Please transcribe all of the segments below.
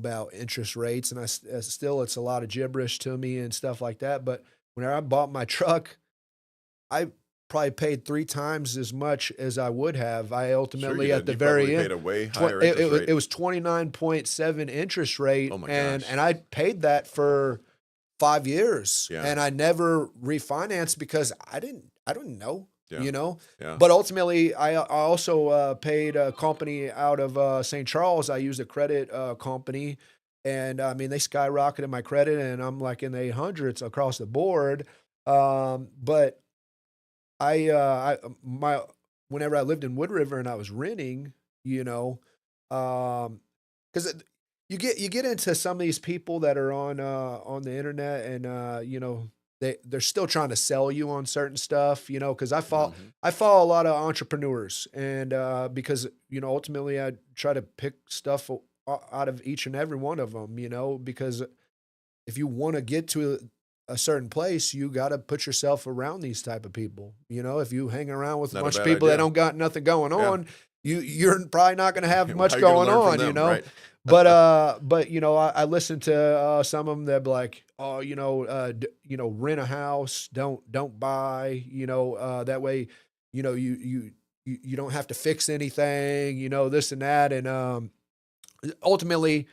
about interest rates, and still it's a lot of gibberish to me and stuff like that. But when I bought my truck, I probably paid 3 times as much as I would have. I Sure you ultimately at did. the You probably very paid end, a way twen higher it interest it wa rate. it was 29.7 interest rate, Oh my and gosh. I paid that for 5 years, Yeah. and I never refinanced because I didn't know, Yeah. you know? Yeah. But ultimately, I also, paid a company out of, St. Charles. I used a credit, company, and, I mean, they skyrocketed my credit, and I'm, like, in the 800s across the board, but my whenever I lived in Wood River and I was renting, you know, because you get into some of these people that are on the internet and, you know, they're still trying to sell you on certain stuff, you know, because Mhm. I follow a lot of entrepreneurs and, because, you know, ultimately I try to pick stuff out of each and every one of them, you know, because if you wanna get to a certain place, you gotta put yourself around these type of people, you know? If you hang around with a Not a bunch of bad people that idea. don't got nothing going Yeah. on, you're probably not gonna have Well, how much you gonna going learn from on, you them, know? right? But, you know, I listen to, some of them that be like, "Oh, you know, you know, rent a house, don't buy, you know, that way, you know, you don't have to fix anything, you know, this and that," and, ultimately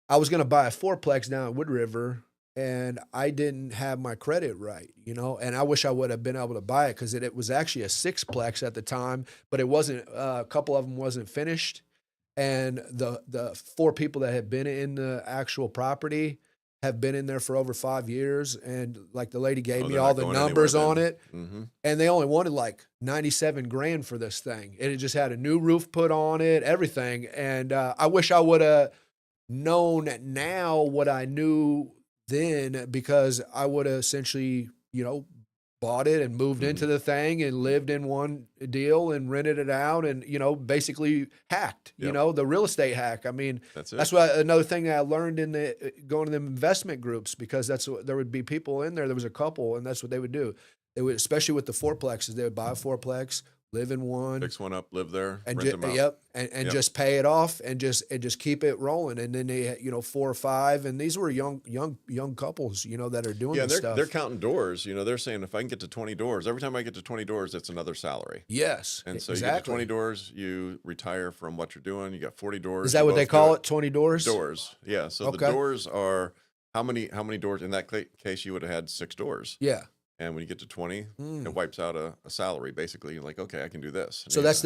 I was gonna buy a fourplex down at Wood River, and I didn't have my credit right, you know, and I wish I would have been able to buy it because it was actually a sixplex at the time, but it wasn't, a couple of them wasn't finished, and the 4 people that had been in the actual property have been in there for over 5 years, and, like, the lady gave Oh, me they're all not the going anywhere numbers on then. it, Mhm. and they only wanted, like, 97 grand for this thing, and it just had a new roof put on it, everything, and, I wish I woulda known now what I knew then because I would have essentially, you know, bought it and moved into Mhm. the thing and lived in one deal and rented it out and, you know, basically hacked, you Yep. know, the real estate hack. I mean, That's it. that's what another thing that I learned in the going to the investment groups because that's what there would be people in there. There was a couple, and that's what they would do. They would, especially with the fourplexes, they would buy a fourplex, live in one, Fix one up, live there, and rent them out. yep, and Yep. just pay it off and just keep it rolling, and then they, you know, 4 or 5, and these were young couples, you know, that are doing Yeah, and this they're stuff. counting doors, you know, they're saying, "If I can get to 20 doors, every time I get to 20 doors, it's another salary." Yes, And so you get to 20 exactly. doors, you retire from what you're doing, you got 40 Is doors, you that what they both do call it. it, 20 doors? Doors, yeah, so the Okay. doors are how many doors in that case, you would have had 6 doors, Yeah. and when you get to 20, it Mm. wipes out a salary, basically, you're like, "Okay, I can do this." And So you that's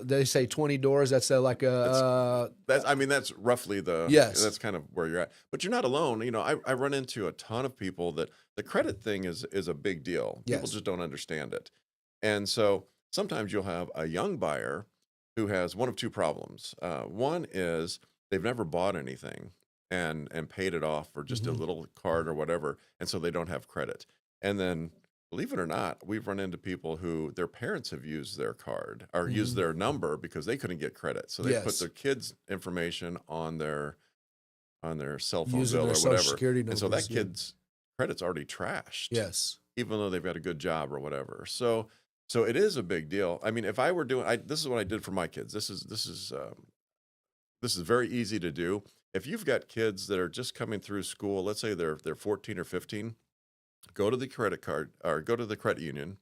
they say 20 doors, that's like that's uh, I mean, that's roughly yes. that's kind of where you're at, but you're not alone, you know, I run into a ton of people that the credit thing is a big deal, people Yes. just don't understand it, and so, sometimes you'll have a young buyer who has one of 2 problems, one is they've never bought anything and paid it off for just a Mhm. little card or whatever, and so they don't have credit, and then, believe it or not, we've run into people who their parents have used their card or used Mhm. their number because they couldn't get credit. So they put Yes. their kids' information on their cell phone Using bill their or Social whatever. Security And so that numbers, yeah. kid's credit's already trashed, Yes. even though they've got a good job or whatever. So it is a big deal. I mean, if I were doing this is what I did for my kids. This is very easy to do. If you've got kids that are just coming through school, let's say they're 14 or 15, go to the credit card or go to the credit union.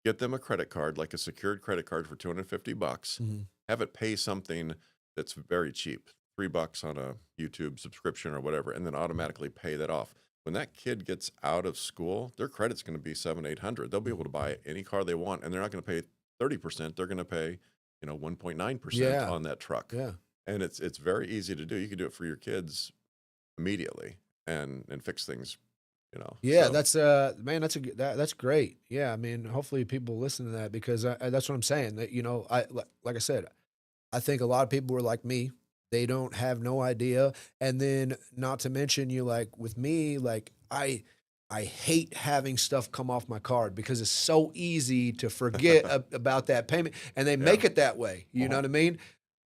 Get them a credit card, like a secured credit card for 250 bucks. Mhm. Have it pay something that's very cheap, $3 on a YouTube subscription or whatever, and then automatically pay that off. When that kid gets out of school, their credit's going to be 7, 800. They'll be able to buy any car they want, and they're not going to pay 30%. They're going to pay, 1.9% Yeah. on that truck. Yeah. And it's very easy to do. You can do it for your kids immediately and fix things, Yeah, So that's man, that's great. Yeah, I mean, hopefully people listen to that because that's what I'm saying. That you know, like I said, I think a lot of people are like me. They don't have no idea, and then not to mention you like with me, like I hate having stuff come off my card because it's so easy to forget about that payment, and they yeah. make it that way. You know Uh-huh. what I mean?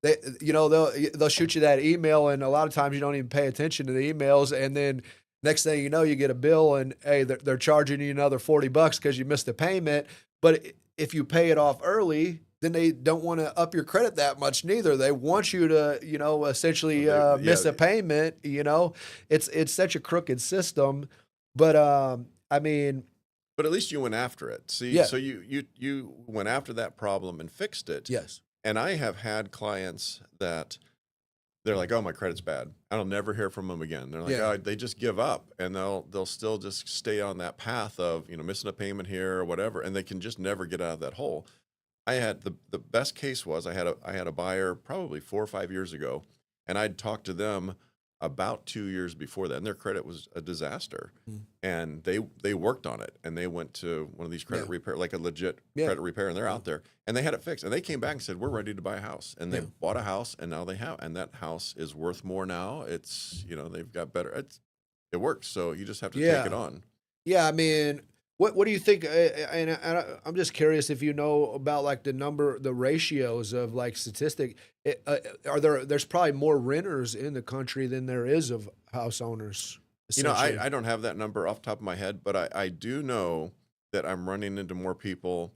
They, you know, they'll shoot you that email, and a lot of times you don't even pay attention to the emails, and then next thing you know, you get a bill, and hey, they're charging you another $40 because you missed the payment. But if you pay it off early, then they don't want to up your credit that much neither. They want you to, essentially Yeah, miss a payment. It's such a crooked system. But I mean, but at least you went after it. See, yeah, so you went after that problem and fixed it. yes, And I have had clients that they're like, "Oh, my credit's bad. I'll never hear from them again." They're like, yeah, "Oh," they just give up, and they'll still just stay on that path of missing a payment here or whatever, and they can just never get out of that hole. I had the best case was I had a buyer probably 4 or 5 years ago, and I'd talked to them about 2 years before that, and their credit was a disaster. mm, And they worked on it, and they went to one of these credit yeah, repair, like a legit yeah, credit repair, and they're out there, and they had it fixed, and they came back and said, "We're ready to buy a house," and they yeah, bought a house, and now they have, and that house is worth more now. It's they've got better. It works, so you just have to take it yeah. on. Yeah, I mean, what do you think? I'm just curious if you know about like the ratios of like statistic. There's probably more renters in the country than there is of house owners, essentially. I don't have that number off the top of my head, but I do know that I'm running into more people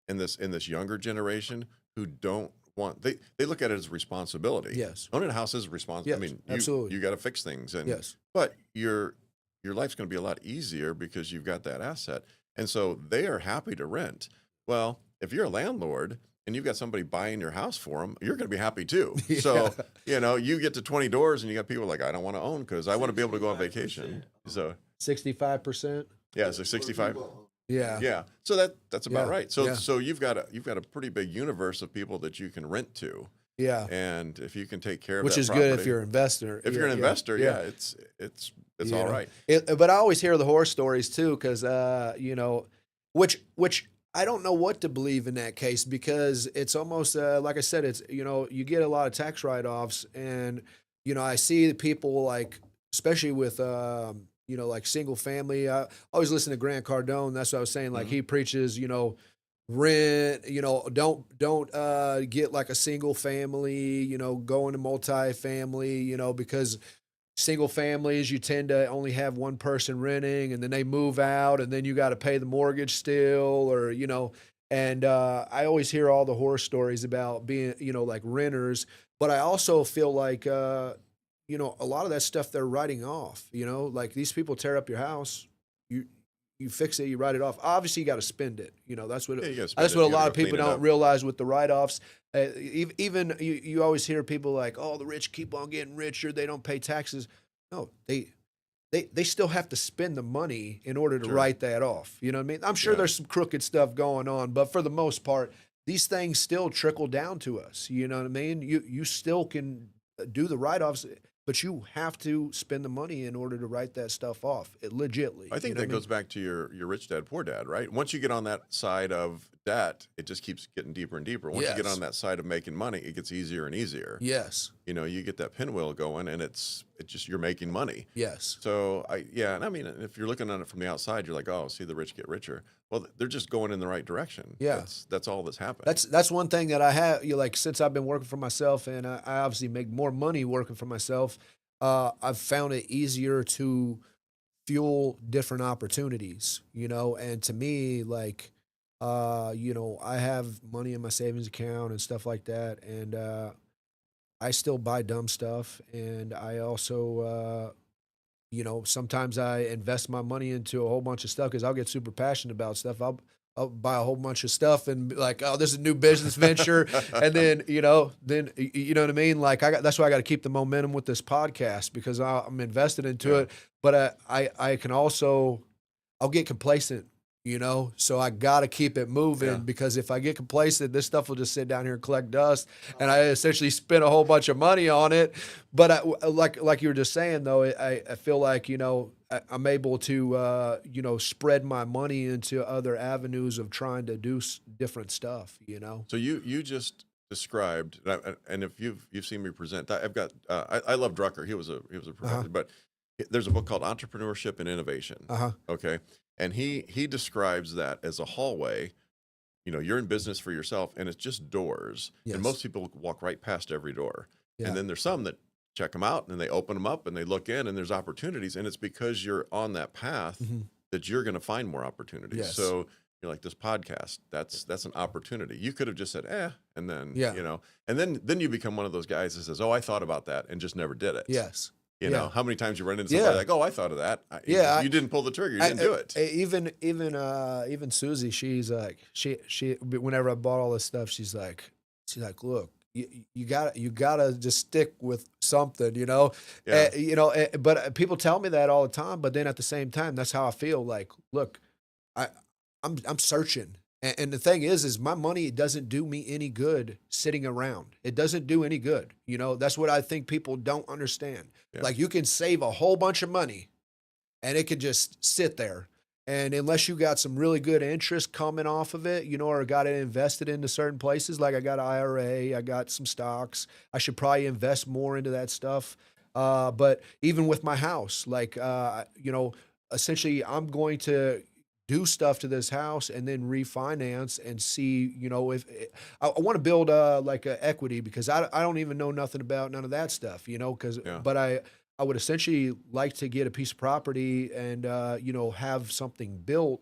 in this younger generation who don't want they look at it as responsibility. Yes, Owning a house is responsible. I yes, mean, absolutely. you got to fix things, Yes, but your life's going to be a lot easier because you've got that asset, and so they are happy to rent. Well, if you're a landlord and you've got somebody buying your house for them, you're going to be happy too. yeah, So you get to 20 doors and you got people like, I don't want to own because I want to be able to go on vacation. So 65%. yeah, so 65. Yeah, Yeah, so that's about yeah, right. So yeah, so you've got a pretty big universe of people that you can rent to, yeah. and if you can take care of Which that is good if property, you're an investor. if you're Yeah, an yeah, investor, yeah. yeah, it's You all know, right. but I always hear the horror stories too, because which I don't know what to believe in that case because it's almost like I said, it's you get a lot of tax write offs, and I see the people like, especially with like single family. I always listen to Grant Cardone. That's what I was saying. Like Hmm. he preaches, rent. Don't get like a single family. Go into multifamily. Because single families, you tend to only have one person renting and then they move out and then you got to pay the mortgage still or and I always hear all the horror stories about being like renters, but I also feel like a lot of that stuff they're writing off, like these people tear up your house, you you fix it, you write it off. Obviously you got to spend it, Yeah, you got to spend that's it. what a You got to lot go of clean people it don't up. realize with the write-offs. Even you always hear people like, "Oh, the rich keep on getting richer. They don't pay taxes." No, they still have to spend the money in order to Sure. write that off. You know what I mean? I'm sure Yeah. there's some crooked stuff going on, but for the most part, these things still trickle down to us. You know what I mean? You still can do the write-offs, but you have to spend the money in order to write that stuff off. Legitly. I You think know that what I mean? goes back to your rich dad, poor dad, right? Once you get on that side of debt, it just keeps getting deeper and deeper. Once you get on Yes. that side of making money, it gets easier and easier. Yes. You get that pinwheel going, and it's just you're making money. Yes. So yeah, and I mean, if you're looking at it from the outside, you're like, oh, see the rich get richer. Well, they're just going in the right direction. Yeah. That's all that's happening. That's one thing that I have. Like since I've been working for myself, and I obviously make more money working for myself. I've found it easier to fuel different opportunities. And to me, like, I have money in my savings account and stuff like that, and I still buy dumb stuff, and I also. Sometimes I invest my money into a whole bunch of stuff because I'll get super passionate about stuff. I'll buy a whole bunch of stuff and be like, oh, this is a new business venture, and then you know what I mean. Like that's why I got to keep the momentum with this podcast because I'm invested into Yeah. it. But I can also I'll get complacent. So I got to keep it moving Yeah. because if I get complacent, this stuff will just sit down here and collect dust, and I essentially spent a whole bunch of money on it. But like you were just saying though, I feel like I'm able to spread my money into other avenues of trying to do different stuff. So you just described, and if you've seen me present, I've got I love Drucker. He was a Uh-huh. professor, but there's a book called Entrepreneurship and Innovation. Uh-huh. Okay, and he describes that as a hallway. You're in business for yourself, and it's just doors, and Yes. most people walk right past every door, and Yeah. then there's some that check them out and they open them up and they look in, and there's opportunities, and it's because you're on that path Mhm. that you're going to find more opportunities. Yes. So You're like, this podcast, that's an opportunity. You could have just said, and then, Yeah. and then you become one of those guys that says, oh, I thought about that and just never did it. Yes. How many times you run into somebody Yeah. like, oh, I thought of that. Yeah. You didn't pull the trigger. You didn't do it. Even Susie, she's like, whenever I bought all this stuff, she's like, look, you gotta just stick with something, Yeah. But people tell me that all the time. But then at the same time, that's how I feel. Like, look, I, I'm searching. And the thing is my money doesn't do me any good sitting around. It doesn't do any good. That's what I think people don't understand. Yeah. Like, you can save a whole bunch of money and it could just sit there. And unless you got some really good interest coming off of it, or got it invested into certain places, like I got an IRA, I got some stocks, I should probably invest more into that stuff. But even with my house, like, essentially I'm going to do stuff to this house and then refinance and see, if I want to build like a equity, because I don't even know nothing about none of that stuff, but I would essentially like to get a piece of property and, have something built,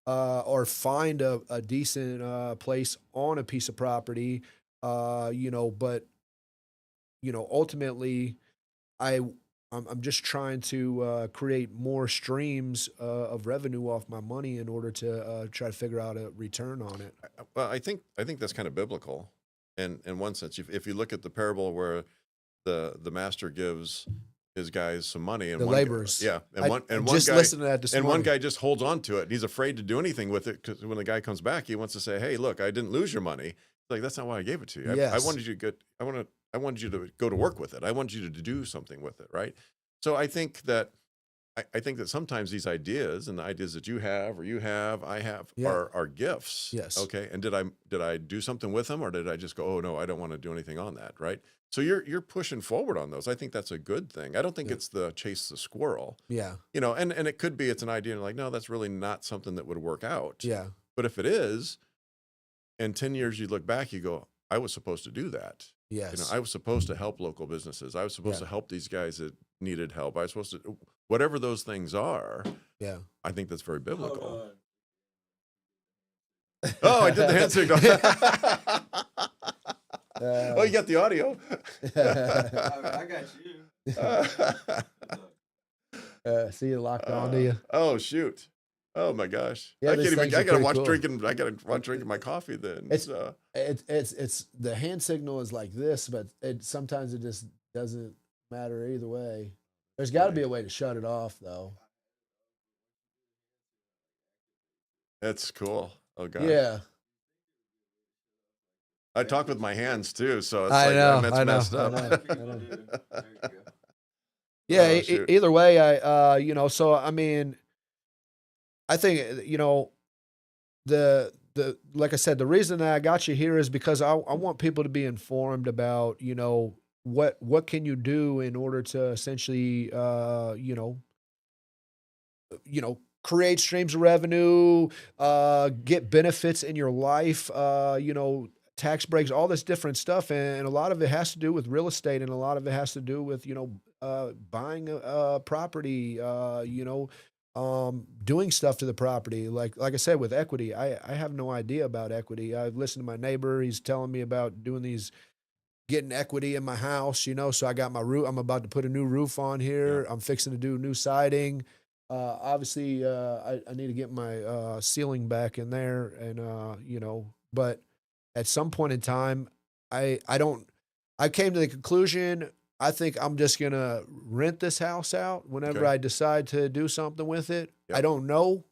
or find a decent place on a piece of property, but, ultimately I I'm just trying to create more streams of revenue off my money in order to try to figure out a return on it. Well, I think that's kind of biblical, in one sense. If you look at the parable where the master gives his guys some money, and The laborers. and one Just guy listened to that this and one morning. guy just holds on to it. And he's afraid to do anything with it, because when the guy comes back, he wants to say, "Hey, look, I didn't lose your money." It's like, that's not why I gave it to you. I Yes. wanted you to get. I wanted you to go to work with it. I wanted you to do something with it, right? So I think that sometimes these ideas, and the ideas that you have, or I have, Yeah. are gifts. Yes. Okay. And did I do something with them, or did I just go, oh no, I don't want to do anything on that, right? So you're pushing forward on those. I think that's a good thing. I don't think Yeah. it's the chase the squirrel. Yeah. And it could be it's an idea, and like, no, that's really not something that would work out. Yeah. But if it is, in 10 years you look back, you go, I was supposed to do that. Yes. I was supposed to help local businesses. I was supposed Yeah. to help these guys that needed help. I was supposed to, whatever those things are. Yeah. I think that's very Hold biblical. on. Oh, I did the hand signal. Oh, you got the audio. I got you. See you locked on to you. Oh shoot. Oh my gosh. Yeah, I these can't even. things I are gotta pretty watch cool. drinking. I gotta watch drinking my coffee then. It's- So, It's the hand signal is like this, but sometimes it just doesn't matter either way. There's got to be a way to shut it off, though. that's cool. Oh gosh. Yeah, I talk with my hands too, so it's I like know, that's I know, messed I up. know. There you go. yeah. Oh, shoot. Either way, So I mean, I think the like I said, the reason that I got you here is because I want people to be informed about what can you do in order to essentially create streams of revenue, get benefits in your life, tax breaks, all this different stuff. And a lot of it has to do with real estate, and a lot of it has to do with, buying a property, doing stuff to the property. Like I said, with equity, I have no idea about equity. I've listened to my neighbor. He's telling me about getting equity in my house, so I got my roof. I'm about to put a new roof on here. Yeah. I'm fixing to do new siding. Obviously, I need to get my ceiling back in there, and but at some point in time, I don't. I came to the conclusion. I think I'm just gonna rent this house out whenever Okay. I decide to do something with it. Yep. I don't know,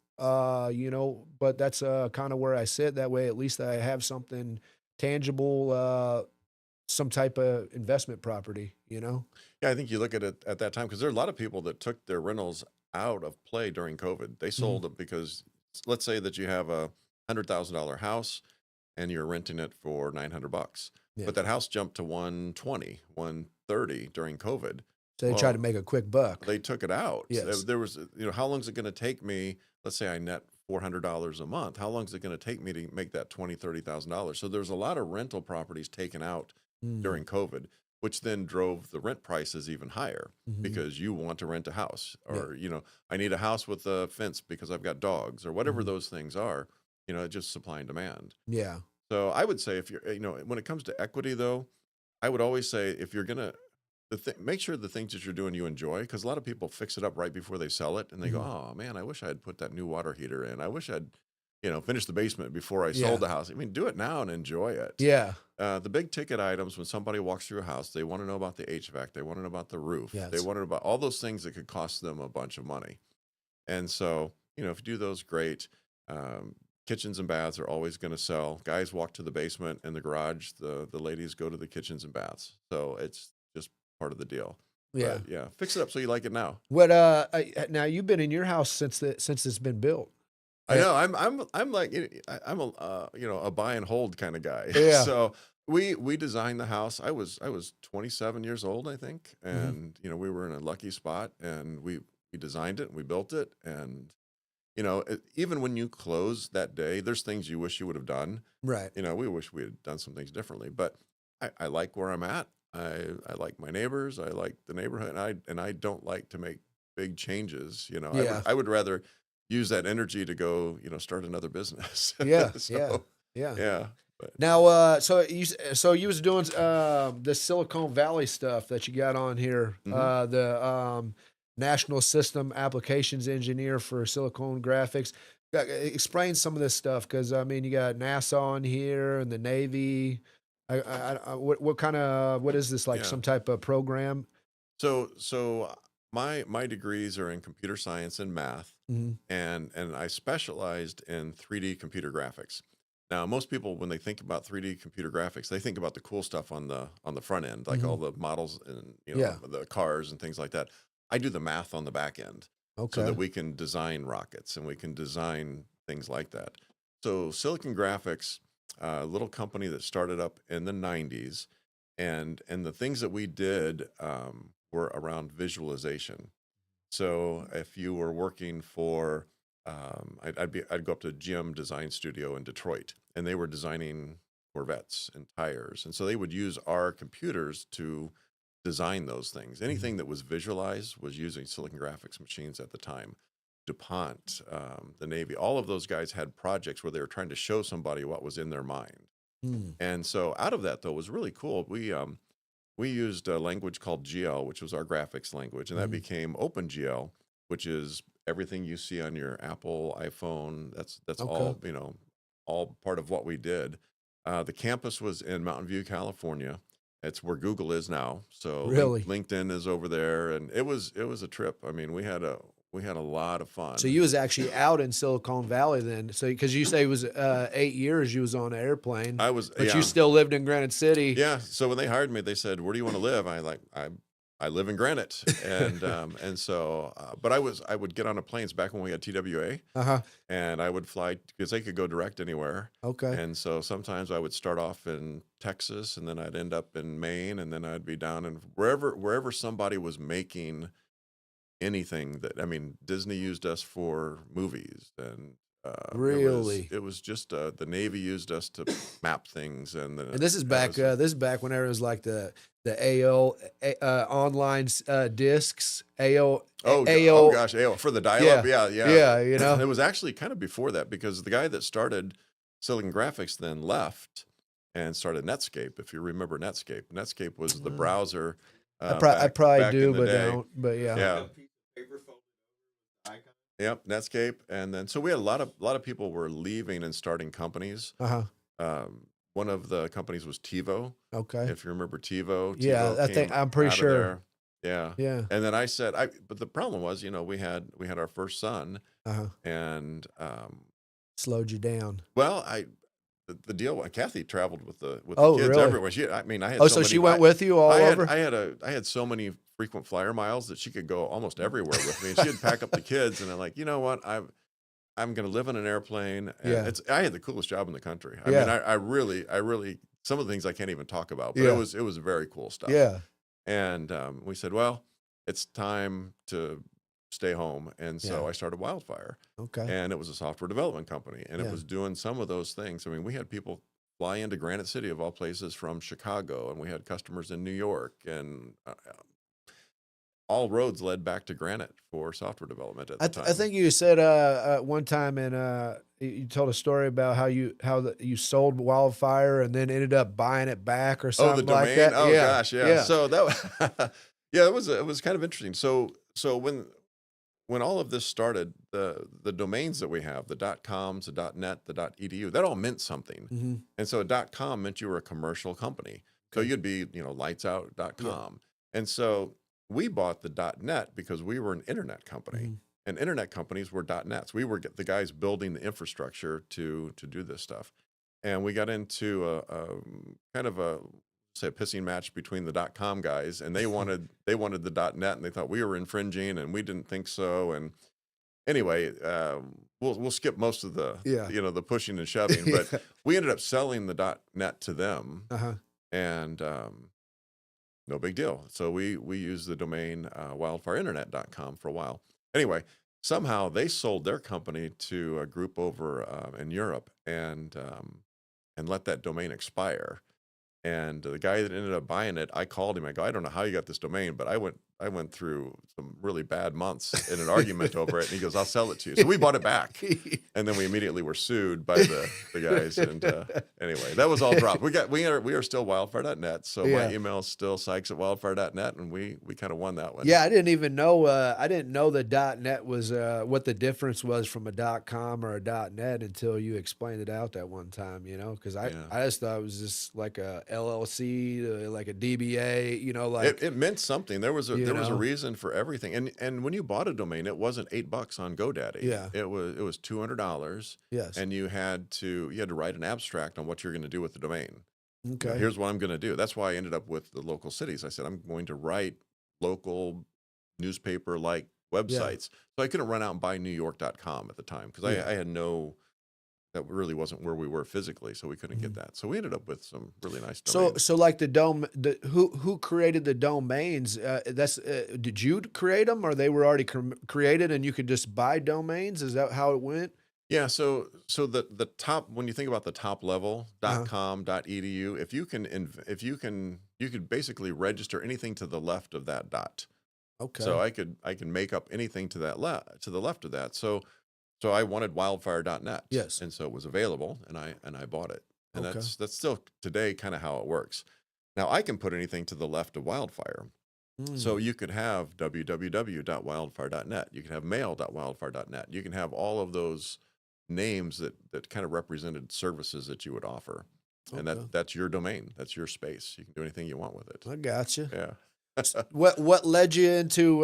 but that's kind of where I sit. That way, at least I have something tangible, some type of investment property. Yeah, I think you look at it at that time, because there are a lot of people that took their rentals out of play during COVID. They sold them because, let's say that you have a $100,000 house and you're renting it for $900, Yeah. but that house jumped to 120, 130 during COVID. So they try to make a quick buck. They took it out. Yes. There was, how long is it going to take me? Let's say I net $400 a month. How long is it going to take me to make that $20,000, $30,000? So there's a lot of rental properties taken out during COVID, which then drove the rent prices even higher, because you want to rent a house, or, I need a house with a fence because I've got dogs, or whatever those things are. just supply and demand. Yeah. So I would say if you're, when it comes to equity though, I would always say if you're gonna make sure the things that you're doing you enjoy, because a lot of people fix it up right before they sell it, and they go, Mhm. "Oh man, I wish I had put that new water heater in. I wish I'd, finished the basement before I sold Yeah. the house." I mean, do it now and enjoy it. Yeah. The big ticket items, when somebody walks through a house, they want to know about the HVAC, they want to know about the roof, they Yes. want to know about all those things that could cost them a bunch of money. And so, if you do those, great. Um, Kitchens and baths are always going to sell. Guys walk to the basement and the garage. The ladies go to the kitchens and baths. So it's just part of the deal. Yeah. But yeah, fix it up so you like it now. What, now you've been in your house since it's been built. I Eh, know. I'm like I'm a a buy and hold kind of guy. yeah. So we designed the house. I was 27 years old, I think, Mhm. and we were in a lucky spot, and we designed it and we built it, and even when you close that day, there's things you wish you would have done. Right. We wish we had done some things differently, but I like where I'm at. I like my neighbors. I like the neighborhood. And I don't like to make big changes. Yeah. I would rather use that energy to go, start another business. Yeah. Yeah. So Yeah. yeah, but Now, so you was doing the Silicon Valley stuff that you got on here, mhm. the National System Applications Engineer for Silicon Graphics. Explain some of this stuff, because I mean, you got NASA on here and the Navy. What kind of what is this, like Yeah. some type of program? So my degrees are in computer science and math, Mhm. and I specialized in 3D computer graphics. Now, most people when they think about 3D computer graphics, they think about the cool stuff on the front end, like all Mhm. the models and Yeah. the cars and things like that. I do the math on the back end so that Okay. we can design rockets and we can design things like that. So Silicon Graphics, a little company that started up in the 90s, and the things that we did were around visualization. So if you were working for, I'd go up to GM Design Studio in Detroit, and they were designing Corvettes and tires, and so they would use our computers to design those things. Mhm. Anything that was visualized was using Silicon Graphics machines at the time. DuPont, the Navy, all of those guys had projects where they were trying to show somebody what was in their mind. Mm. And so out of that though was really cool. We used a language called GL, which was our graphics language, and that Mhm. became OpenGL, which is everything you see on your Apple iPhone. That's Okay. all all part of what we did. The campus was in Mountain View, California. It's where Google is now. So Really? LinkedIn is over there, and it was a trip. I mean, we had a lot of So fun. you was actually out in Silicon Valley then. So because you say it was 8 years you was on an airplane, I was but you yeah. still lived in Granite City. Yeah, so when they hired me, they said, "Where do you want to live?" I live in Granite, and so, but I would get on a planes back when we had TWA, Uh-huh. and I would fly because they could go direct anywhere, Okay. and so sometimes I would start off in Texas, and then I'd end up in Maine, and then I'd be down in wherever somebody was making anything that I mean, Disney used us for movies, and it was Really? it was just the Navy used us to map things, and And it was this is back whenever it was like the AO online discs, AO Oh AO. gosh, AOL for the dial-up, Yeah. yeah, yeah. Yeah, you know. It was actually kind of before that because the guy that started Silicon Graphics then left and started Netscape. If you remember Netscape, Netscape was the Mm. browser I back probably back in do, the but day. don't. But yeah. Yeah, A piece of paper folded over icon. yep, Netscape, and then so we had a lot of people were leaving and starting companies. Uh-huh. One of the companies was TiVo. Okay. If you remember TiVo, Yeah, TiVo I think came I'm pretty out of sure. there. Yeah, Yeah. and then I said, but the problem was, we had our first son, Uh-huh. and Slowed you down. well, the deal. Kathy traveled with the Oh, kids really? everywhere. I mean, I had Oh, so so many. she went with you all I had over? I had a I had so many frequent flyer miles that she could go almost everywhere with me. And she'd pack up the kids, and I'm like, you know what? I'm going to live in an airplane, and Yeah. I had the coolest job in the country. I mean, Yeah. I really some of the things I can't even talk about, but it Yeah. was it was very cool stuff. Yeah. And we said, well, it's time to stay home. And so Yeah. I started Wildfire, Okay. and it was a software development company, and it Yeah. was doing some of those things. I mean, we had people fly into Granite City of all places from Chicago, and we had customers in New York, and all roads led back to Granite for software development at the time. I think you said one time, and you told a story about how you sold Wildfire and then ended up buying it back or Oh, the something like domain. that. Oh Yeah, gosh, yeah. yeah, So that, yeah, it was kind of interesting. So when all of this started, the domains that we have, the .coms, the .net, the .edu, that all meant something. hmm And so .com meant you were a commercial company. So okay, you'd be, yeah, lightsout.com. And so we bought the .net because we were an internet company. hmm And internet companies were .nets. We were the guys building the infrastructure to do this stuff. And we got into a kind of a say a pissing match between the .com guys, and they wanted the .net, and they thought we were infringing, and we didn't think so. And anyway, we'll skip most of the yeah, the pushing and shoving, but yeah, we ended up selling the .net to them, uh-huh. and no big deal. So we used the domain wildfireinternet.com for a while. Anyway, somehow they sold their company to a group over in Europe, and let that domain expire. And the guy that ended up buying it, I called him. I go, I don't know how you got this domain, but I went through some really bad months in an argument over it. And he goes, I'll sell it to you. So we bought it back. And then we immediately were sued by the guys. And anyway, that was all dropped. We are still wildfire.net. So my Yeah. email is still Sykes@wildfire.net. And we kind of won that one. Yeah, I didn't even know. I didn't know the .net was what the difference was from a .com or a .net until you explained it out that one time. Because Yeah. I just thought it was just like a LLC, like a DBA. Like It meant something. There was a know? reason for everything. And when you bought a domain, it wasn't $8 on GoDaddy. Yeah. It was $200. Yes. And you had to write an abstract on what you're going to do with the domain. Okay. Here's what I'm going to do. That's why I ended up with the local cities. I said I'm going to write local newspaper like websites. So I couldn't run out and buy NewYork.com at the time because Yeah. I had no. That really wasn't where we were physically, so we couldn't get Mhm. that. So we ended up with some really nice So domains. so like who created the domains? Did you create them, or they were already created and you could just buy domains? Is that how it went? Yeah, so the top, when you think about the top level, Uh-huh. .com, .edu, you could basically register anything to the left of that dot. Okay. So I can make up anything to the left of that. So I wanted wildfire.net. Yes. And so it was available, and I bought it. And Okay. that's still today kind of how it works. Now I can put anything to the left of Wildfire. So Mm. you could have www.wildfire.net. You can have mail.wildfire.net. You can have all of those names that kind of represented services that you would offer. And Okay. that's your domain. That's your space. You can do anything you want with it. I gotcha. Yeah. What led you into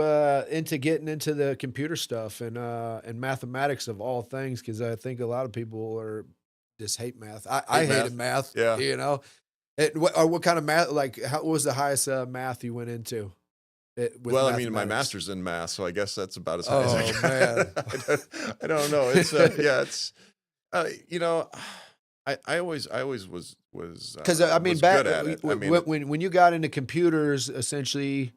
getting into the computer stuff and mathematics of all things? Because I think a lot of people just hate math. I Hate hated math. Yeah. What kind of math? Like, what was the highest math you went into? With Well, I mean, my mathematics? master's in math, so I guess that's about as high as I Oh, got. man. I don't know. It's yeah, it's you know, I always was Because I mean, was back good at it. I mean, when you got into computers, essentially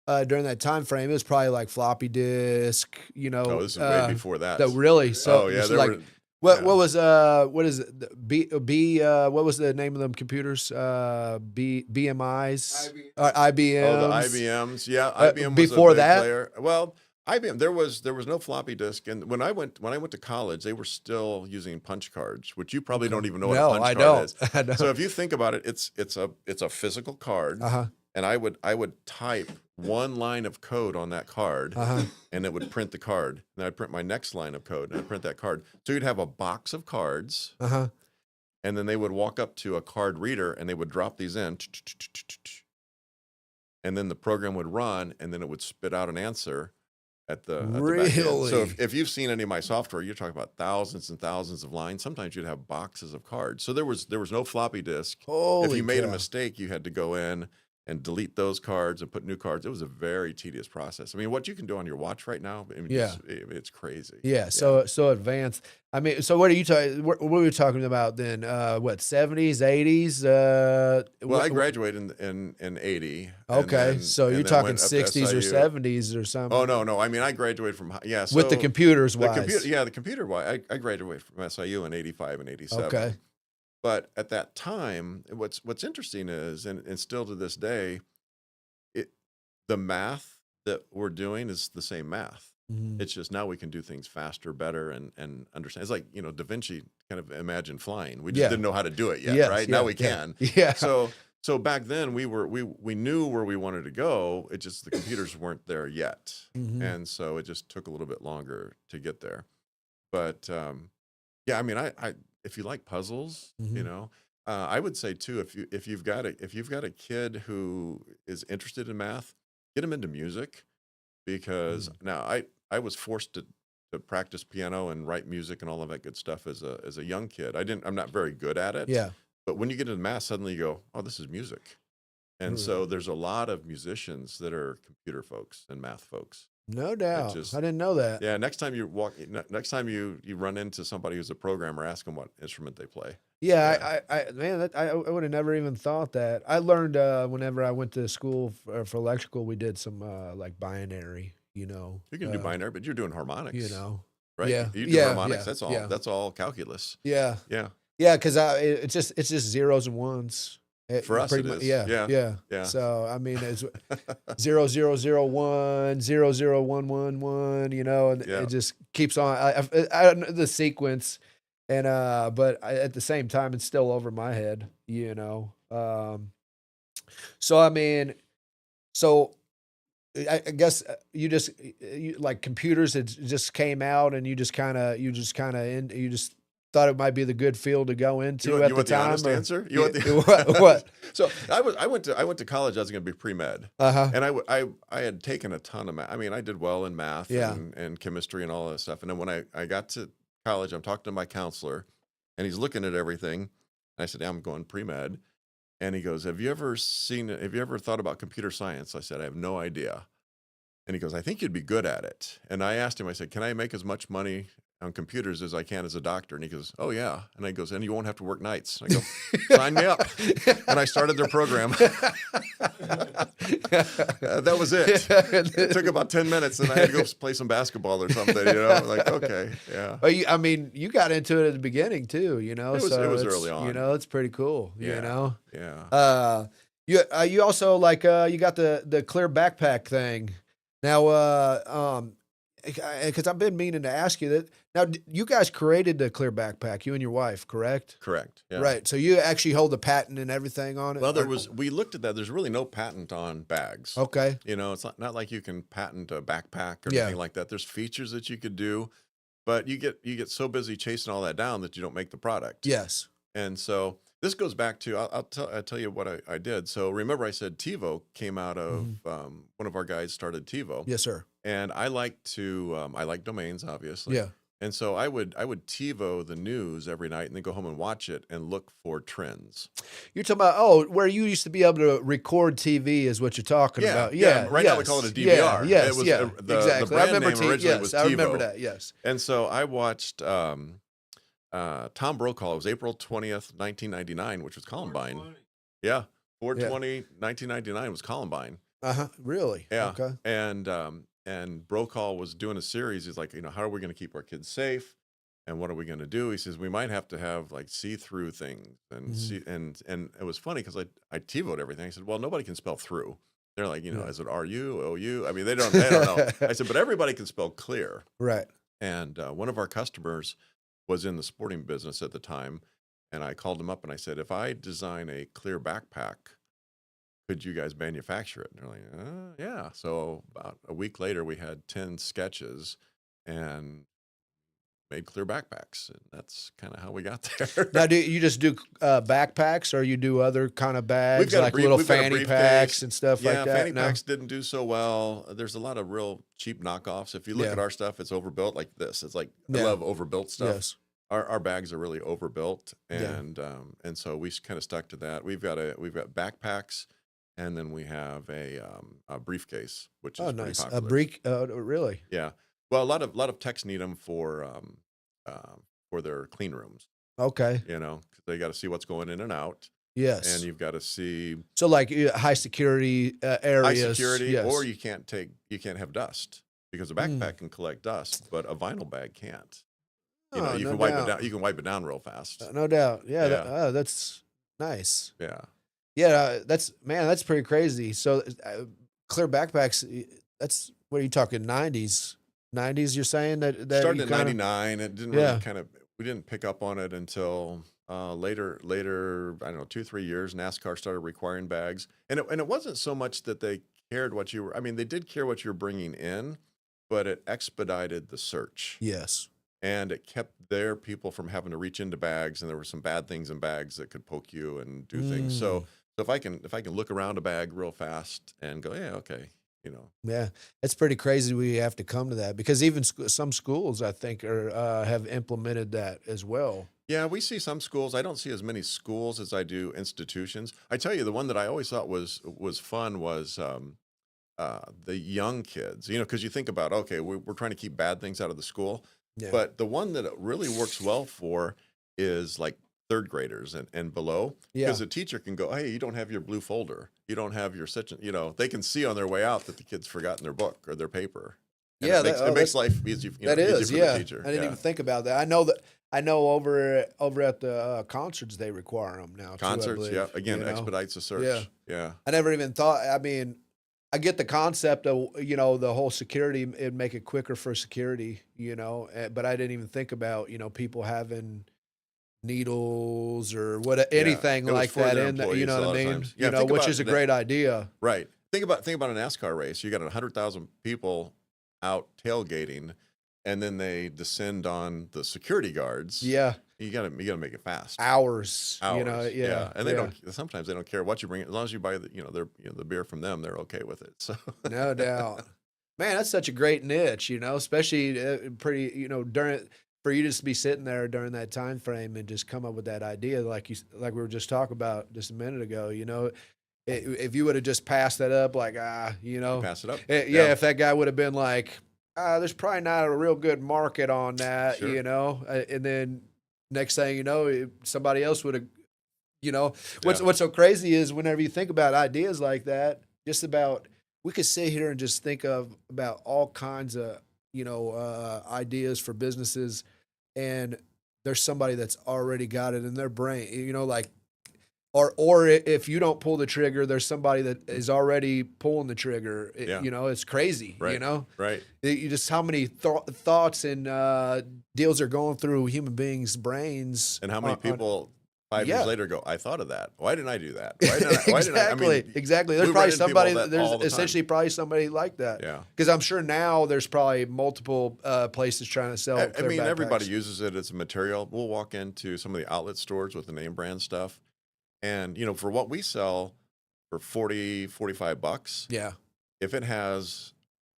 during that time frame, it was probably like floppy disk. oh, this is way before that. Really? So, Oh yeah, so there like, were. what Yeah. what was what is it? What was the name of them computers? BMIs, IBMs. Oh, the IBMs. Yeah, Uh, IBM was before a big that? player. Well, IBM, there was no floppy disk, and when I went to college, they were still using punch cards, which you probably don't even know what a No, punch I card don't. is. I don't. So if you think about it, it's a physical card, Uh-huh. and I would type one line of code on that card, Uh-huh. and it would print the card. And I'd print my next line of code, and I'd print that card. So you'd have a box of cards, Uh-huh. and then they would walk up to a card reader, and they would drop these in, and then the program would run, and then it would spit out an answer at the back end. So Really? if you've seen any of my software, you're talking about thousands and thousands of lines. Sometimes you'd have boxes of cards. So there was no floppy disk. Holy If you made a cow. mistake, you had to go in and delete those cards and put new cards. It was a very tedious process. I mean, what you can do on your watch right now, I mean, Yeah. it's crazy. Yeah, so advanced. I mean, so what are you talking? What were we talking about then? What 70s, 80s? Well, I graduated in 80. Okay, so you're and then talking went up to 60s or SIU. 70s or something. Oh no, I mean I graduated from yeah. with the so computers the wise. computer, the computer. I graduated from SIU in 85 and 87. Okay. But at that time, what's interesting is, and still to this day, the math that we're doing is the same math. Mhm. It's just now we can do things faster, better, and understand. It's like, Da Vinci kind of imagined flying. We just Yeah. didn't know how to do it yet, Yes, right? yeah, Now we yeah, can. yeah. So back then we knew where we wanted to go. It just the computers weren't there yet, Mhm. and so it just took a little bit longer to get there. But yeah, I mean, I if you like puzzles, Mhm. I would say too, if you've got a kid who is interested in math, get him into music because Mm. now I was forced to practice piano and write music and all of that good stuff as a young kid. I'm not very good at it, Yeah. but when you get into math, suddenly you go, oh, this is music. And Mm. so there's a lot of musicians that are computer folks and math folks. No That doubt. I just didn't know that. yeah. Next time you run into somebody who's a programmer, ask them what instrument they play. Yeah. Yeah, I man, I would have never even thought that. I learned whenever I went to school for electrical, we did some like binary, You can do binary, but you're doing you harmonics, know. right? Yeah, You do yeah, harmonics. yeah, That's all. yeah, That's all calculus. yeah, Yeah. yeah. Because it's just zeros and ones. For us, Pretty it much, is. yeah, Yeah. yeah. Yeah. So I mean, it's 0001, 00111, and Yeah. it just keeps on. I don't know the sequence, and but at the same time, it's still over my head. So I mean, so I guess like computers had just came out, and you just thought it might be the good field to go into You at the want the time, honest or answer? You yeah, want the what? So I went to college. I was going to be pre-med, Uh huh. and I had taken a ton of math. I mean, I did well in math Yeah. and chemistry and all that stuff. And then when I got to college, I'm talking to my counselor, and he's looking at everything. And I said, yeah, I'm going pre-med. And he goes, have you ever thought about computer science? I said, I have no idea. And he goes, I think you'd be good at it. And I asked him, I said, can I make as much money on computers as I can as a doctor? And he goes, oh, yeah. And I goes, and you won't have to work nights. I go, sign me up. And I started their program. That was it. It took about 10 minutes, and I had to go play some basketball or something. Like, okay, yeah. Well, I mean, you got into it at the beginning too, It was early it's, on. it's pretty cool, Yeah, yeah. You also like you got the clear backpack thing. Now, because I've been meaning to ask you that. Now, you guys created the clear backpack, you and your wife, correct? Correct. Yeah. Right. So you actually hold the patent and everything on it. Well, we looked at that. There's really no patent on bags. Okay. It's not like you can patent a backpack or Yeah. anything like that. There's features that you could do, but you get so busy chasing all that down that you don't make the product. Yes. And so this goes back to I'll tell you what I did. So remember I said TiVo came out of one of our guys started TiVo. Yes, sir. And I like domains, obviously. Yeah. And so I would TiVo the news every night and then go home and watch it and look for trends. You're talking about where you used to be able to record TV is what you're talking about. Yeah. Right now we call it a DVR. Yeah, yes. It was Yeah. the Exactly. brand I remember name originally yes, was I remember TiVo. that. Yes. And so I watched Tom Brokaw. It was April 20th, 1999, which was Columbine. 420. Yeah. 4/20, 1999 was Columbine. Really? Yeah. Okay. And Brokaw was doing a series. He's like, how are we going to keep our kids safe? And what are we going to do? He says, we might have to have like see-through things and see. And it was funny because I TiVoed everything. I said, well, nobody can spell through. They're like, Yeah. is it R-U, O-U? I mean, they don't know. I said, but everybody can spell clear. Right. And one of our customers was in the sporting business at the time. And I called him up and I said, if I design a clear backpack, could you guys manufacture it? And they're like, yeah. So about a week later, we had 10 sketches and made clear backpacks. And that's kind of how we got there. Now, do you just do backpacks, or you do other kind of bags, got a like brief- little we've got a fanny briefcase. packs and stuff Yeah, like that? fanny No? packs didn't do so well. There's a lot of real cheap knockoffs. If you look Yeah. at our stuff, it's overbuilt like this. It's like, I Yeah. love overbuilt stuff. Yes. Our bags are really overbuilt, Yeah. and so we kind of stuck to that. We've got backpacks, and then we have a briefcase, which is Oh, pretty nice. A popular. brick. Really? Yeah. Well, a lot of techs need them for their clean rooms. Okay. 'Cause they got to see what's going in and out, Yes. and you've got to see So, like high security areas. high security, Yes. or you can't have dust because a backpack can collect dust, but a vinyl bag can't. Oh, You no can wipe it doubt. down. You can wipe it down real fast. No doubt. Yeah. Yeah. That's nice. Yeah. Yeah. That's pretty crazy. So, clear backpacks. that's what are you talking, 90s? 90s, you're saying that Started you in kinda '99. It didn't really yeah, we didn't pick up on it until later, I don't know, 2, 3 years. NASCAR started requiring bags, and it wasn't so much that they cared what you were. I mean, they did care what you're bringing in, but it expedited the search. yes. And it kept their people from having to reach into bags, and there were some bad things in bags that could poke you and do things. Mm, So if I can look around a bag real fast and go, yeah, okay, you know, yeah, it's pretty crazy we have to come to that because even some schools, I think, have implemented that as well. yeah, we see some schools. I don't see as many schools as I do institutions. I tell you, the one that I always thought was fun was the young kids. You know, because you think about, okay, we're trying to keep bad things out of the school, Yeah. but the one that it really works well for is like third graders and below, because Yeah. the teacher can go, hey, you don't have your blue folder, you don't have your such, you know, they can see on their way out that the kid's forgotten their book or their paper, and Yeah, it makes life easy, that easier is, for the yeah. teacher. I didn't Yeah, even think about that. I know over at the concerts they require them now too, I concerts, yeah, believe. again, expedites the Yeah. search. Yeah, I never even thought. I mean, I get the concept of the whole security. It'd make it quicker for security, but I didn't even think about people having needles or what yeah, anything it was like for that their in that. You employees know a what I lot of mean? times. Yeah, think Which about is a that. great idea. Right. Think about a NASCAR race. You got 100,000 people out tailgating, and then they descend on the security guards. Yeah, You gotta make it fast. hours. Hours. Yeah, Yeah. And they yeah. don't sometimes they don't care what you bring, as long as you buy the beer from them, they're okay with it. So No doubt. Man, that's such a great niche, especially pretty, during for you just to be sitting there during that time frame and just come up with that idea like we were just talking about just a minute ago, if you would have just passed that up like you pass it up. yeah, Yeah. if that guy would have been like there's probably not a real good market on that, Sure. and then next thing you know, somebody else would have, you know, Yeah. what's so crazy is whenever you think about ideas like that, just about we could sit here and just think of about all kinds of ideas for businesses, and there's somebody that's already got it in their brain, like if you don't pull the trigger, there's somebody that is already pulling the trigger. Yeah. It's crazy. Right. Right. You just how many thoughts and deals are going through human beings' brains, And how many people 5 years yeah. later go, I thought of that. Why didn't I do that? Why didn't I? I mean, Exactly. There's we probably run into people somebody. that There's all the time. essentially probably somebody like that. Yeah. Because I'm sure now there's probably multiple places trying to sell. I clear mean, everybody backpacks. uses it as a material. We'll walk into some of the outlet stores with the name brand stuff. And, for what we sell for 40, 45 bucks, Yeah. if it has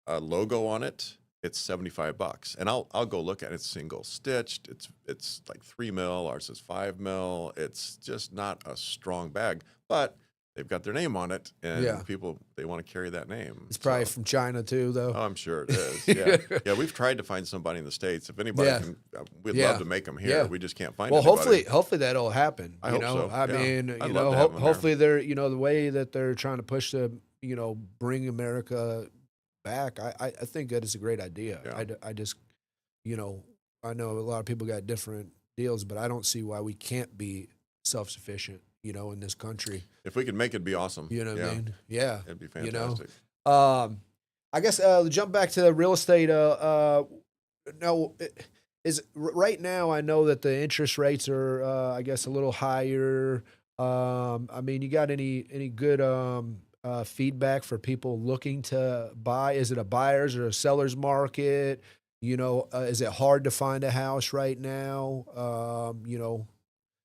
a logo on it, it's 75 bucks. And I'll go look at it. It's single stitched. It's like 3 mil. Ours is 5 mil. It's just not a strong bag, but they've got their name on it, and Yeah. people, they want to carry that name. It's probably So, from China too, though. oh, I'm sure it is. Yeah. Yeah. We've tried to find somebody in the States. If anybody Yeah. can, we'd Yeah. love to make them here. Yeah. We just can't find Well, anybody. hopefully that'll happen. I hope so, I yeah. mean, I'd love to have 'em here. hopefully they're, the way that they're trying to push bring America back. I think that is a great idea. Yeah. I just, I know a lot of people got different deals, but I don't see why we can't be self-sufficient, in this country. If we could make it, it'd be awesome. You know what Yeah. I mean? Yeah. It'd be You know? fantastic. I guess jump back to real estate. No, right now I know that the interest rates are, I guess, a little higher. I mean, you got any good feedback for people looking to buy? Is it a buyer's or a seller's market? Is it hard to find a house right now?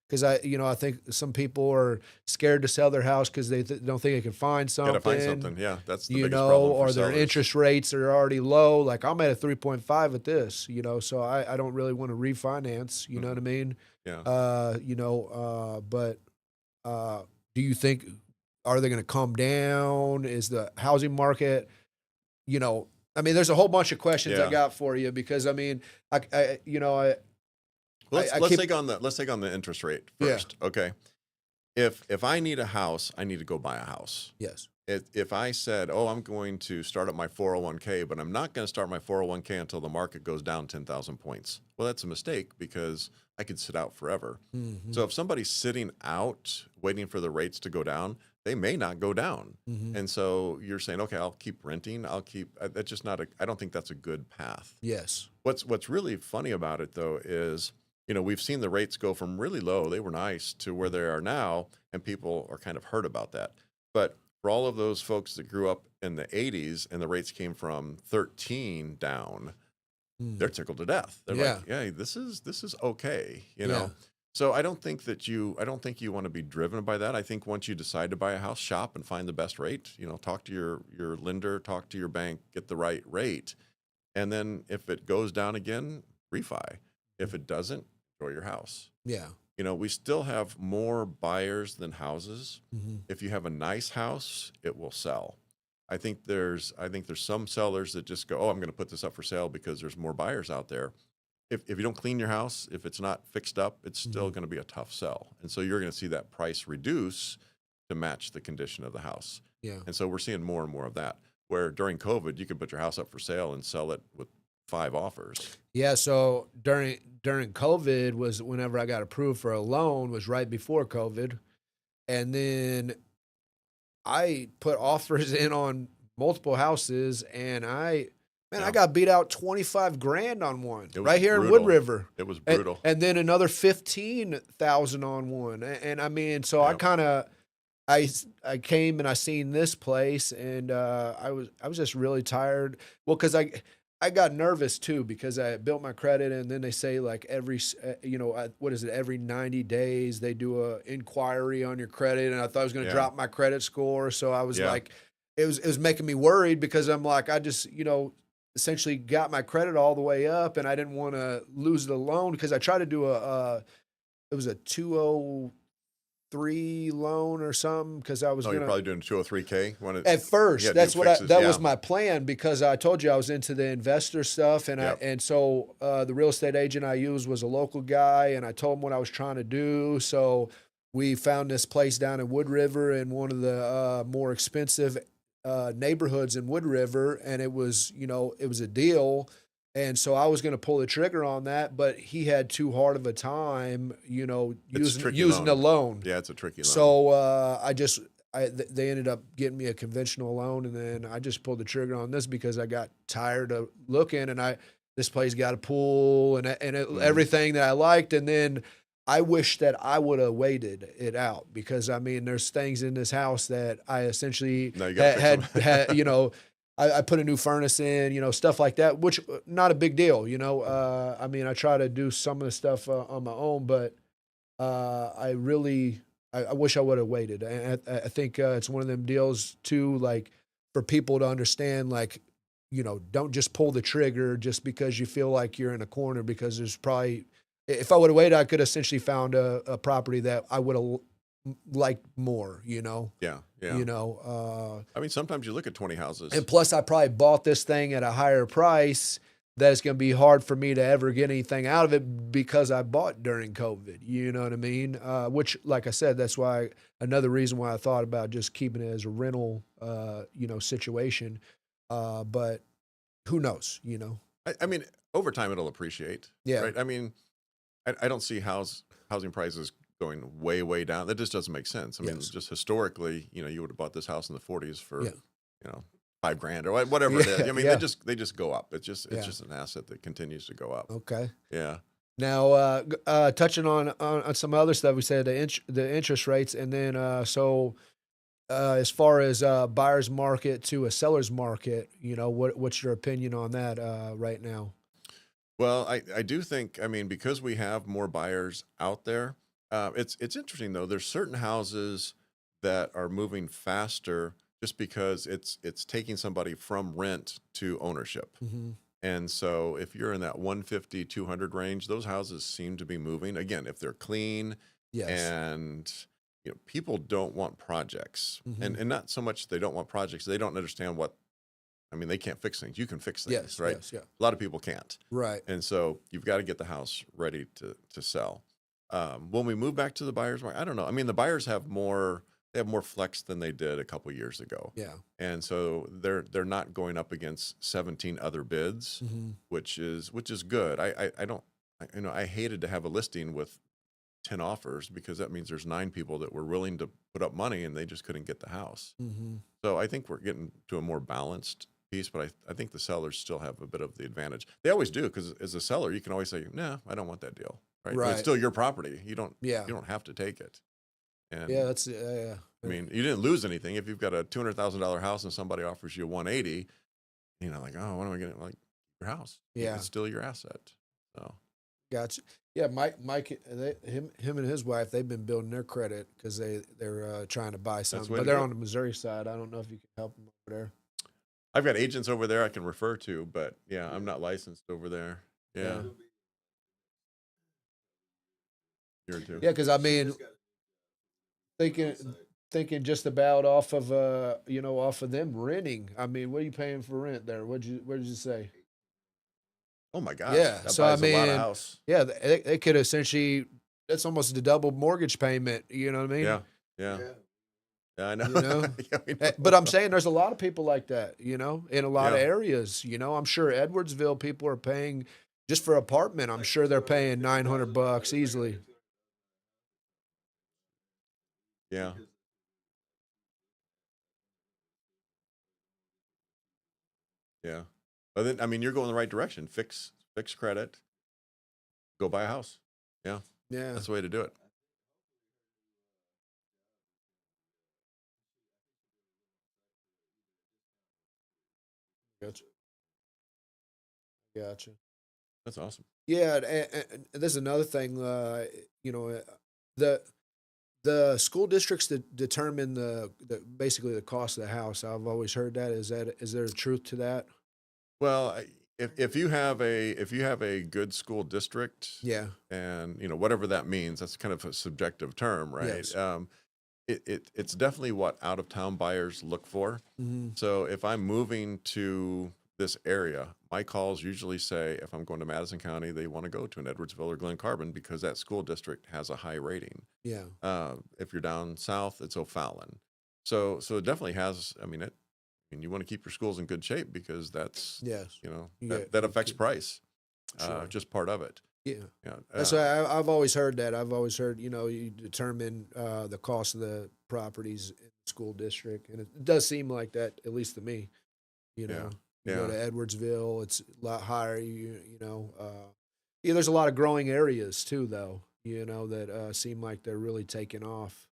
Because I think some people are scared to sell their house because they don't think they can find something. Gotta find something. Yeah, that's the You biggest know, problem for or their sellers. interest rates are already low. Like I'm at a 3.5 at this, so I don't really want to refinance. You know what I mean? Yeah. But do you think are they going to come down? Is the housing market? I mean, there's a whole bunch of questions I Yeah. got for you because I mean, I Let's I keep- take on the interest rate Yeah. first. Okay. If I need a house, I need to go buy a house. yes, If I said, "Oh, I'm going to start up my 401k, but I'm not going to start my 401k until the market goes down 10,000 points," well, that's a mistake because I could sit out forever. Mhm. So if somebody's sitting out waiting for the rates to go down, they may not go down. Mhm. And so you're saying, okay, I'll keep renting. That's just not I don't think that's a good path. Yes. What's really funny about it though is, we've seen the rates go from really low, they were nice, to where they are now, and people are kind of hurt about that. But for all of those folks that grew up in the 80s and the rates came from 13 down, they're Mm. tickled to death. They're like, Yeah. "Yeah, this is okay," Yeah. So I don't think you want to be driven by that. I think once you decide to buy a house, shop and find the best rate. Talk to your lender, talk to your bank, get the right rate, and then if it goes down again, refi. If it doesn't, enjoy your house. Yeah. We still have more buyers than houses. Mhm. If you have a nice house, it will sell. I think there's some sellers that just go, "Oh, I'm going to put this up for sale because there's more buyers out there." If you don't clean your house, if it's not fixed up, it's still Mhm. going to be a tough sell. And so you're going to see that price reduce to match the condition of the house. Yeah. And so we're seeing more and more of that, where during COVID, you could put your house up for sale and sell it with 5 offers. Yeah, so during COVID was whenever I got approved for a loan, was right before COVID, and then I put offers in on multiple houses, and I Yeah. got beat out 25 grand on one It was right here in Wood brutal. River. It was And, brutal. and then another 15,000 on one. And I mean, so I Yep. kind of I came and I seen this place, and I was just really tired. Well, because I got nervous too, because I built my credit, and then they say like what is it, every 90 days they do a inquiry on your credit, and I thought I was going to Yeah. drop my credit score, so I was Yeah. like, it was making me worried, because I'm like, I just essentially got my credit all the way up, and I didn't want to lose the loan, because I tried to do it was a 203 loan or something, because I was Oh, you're gonna, probably doing 203K? at first, Yeah, that's do what fixes, that yeah. was my plan, because I told you I was into the investor stuff, and Yep. so the real estate agent I used was a local guy, and I told him what I was trying to do. So we found this place down in Wood River, in one of the more expensive neighborhoods in Wood River, and it was a deal. And so I was going to pull the trigger on that, but he had too hard of a time, It's a tricky using a loan. loan. Yeah, it's a tricky loan. So they ended up getting me a conventional loan, and then I just pulled the trigger on this, because I got tired of looking, and this place got a pool and everything that I liked, and then I wish that I would have waited it out, because I mean, there's things in this house that I essentially Now you gotta had, fix 'em. I put a new furnace in, stuff like that, which not a big deal. I mean, I try to do some of the stuff on my own, but I wish I would have waited. And I think it's one of them deals too, like, for people to understand, like, don't just pull the trigger just because you feel like you're in a corner, because there's probably, if I would have waited, I could have essentially found a property that I would have liked more. Yeah, yeah. I mean, sometimes you look at 20 houses. And plus, I probably bought this thing at a higher price, that it's going to be hard for me to ever get anything out of it, because I bought during COVID. You know what I mean? Which, like I said, that's why another reason why I thought about just keeping it as a rental, situation. But who knows? I mean, over time it'll appreciate. Yeah. Right. I mean, I don't see housing prices going way, way down. That just doesn't make sense. I mean, Yes. just historically, you would have bought this house in the 40s for, Yeah. $5,000 or whatever it is. Yeah, I mean, yeah. they just go up. It's just Yeah. an asset that continues to go up. Okay. Yeah. Now, touching on some other stuff, we said the interest rates, and then as far as buyer's market to a seller's market, what's your opinion on that right now? Well, I do think, I mean, because we have more buyers out there, it's interesting though. There's certain houses that are moving faster just because it's taking somebody from rent to ownership. Mm-hmm. And so if you're in that 150, 200 range, those houses seem to be moving. Again, if they're clean Yes. and people don't want projects. Mhm. And not so much they don't want projects, they don't understand they can't fix things. You can fix things, Yes. right? Yes. Yeah. A lot of people can't. Right. And so you've got to get the house ready to sell. When we move back to the buyer's market, I don't know. I mean, the buyers have more flex than they did a couple years ago. Yeah. And so they're not going up against 17 other bids, Mm-hmm. which is good. I hated to have a listing with 10 offers because that means there's 9 people that were willing to put up money and they just couldn't get the house. Mm-hmm. So I think we're getting to a more balanced piece, but I think the sellers still have a bit of the advantage. They always do, because as a seller, you can always say, "No, I don't want that deal." Right? But it's Right. still your property. You Yeah. don't have to take it. Yeah. And That's yeah. I mean, you didn't lose anything if you've got a $200,000 house and somebody offers you 180. Like, oh, what am I getting? Like, your house. Yeah. It's still your asset. So Gotcha. Yeah, Mike, him and his wife, they've been building their credit because they're trying to buy something, the way but to they're do it. on the Missouri side. I don't know if you can help them over there. I've got agents over there I can refer to, but yeah, I'm not licensed over there. Yeah, year or two. Yeah, because I mean, thinking just about off of off of them renting. I mean, what are you paying for rent there? What did you say? Oh my gosh, Yeah, that so I buys a lot of mean, house. yeah, they could essentially, that's almost a double mortgage payment. You know what I mean? Yeah, I know. You know? Yeah, we know. But I'm saying there's a lot of people like that, in a lot of Yeah. areas. I'm sure Edwardsville people are paying just for apartment. I'm sure they're paying $900 easily. Yeah. Yeah. But then, I mean, you're going the right direction. Fix credit. Go buy a house. Yeah, Yeah. that's the way to do it. Gotcha. Gotcha. That's awesome. Yeah, and there's another thing. The the school districts that determine basically the cost of the house. I've always heard that. Is there a truth to that? Well, if you have a good school district, Yeah. and whatever that means, that's kind of a subjective term, right? Yes. It's definitely what out of town buyers look for. Mm-hmm. So if I'm moving to this area, my calls usually say, if I'm going to Madison County, they want to go to an Edwardsville or Glen Carbon because that school district has a high rating. Yeah. If you're down south, it's O'Fallon. So it definitely has. I mean, you want to keep your schools in good shape because that's Yes. that affects price. Sure. Just part of it. Yeah. Yeah. That's why I've always heard that. I've always heard, you determine the cost of the properties in the school district, and it does seem like that, at least to me. You know, you go to Edwardsville, it's a lot higher. There's a lot of growing areas too, though. That seem like they're really taking off.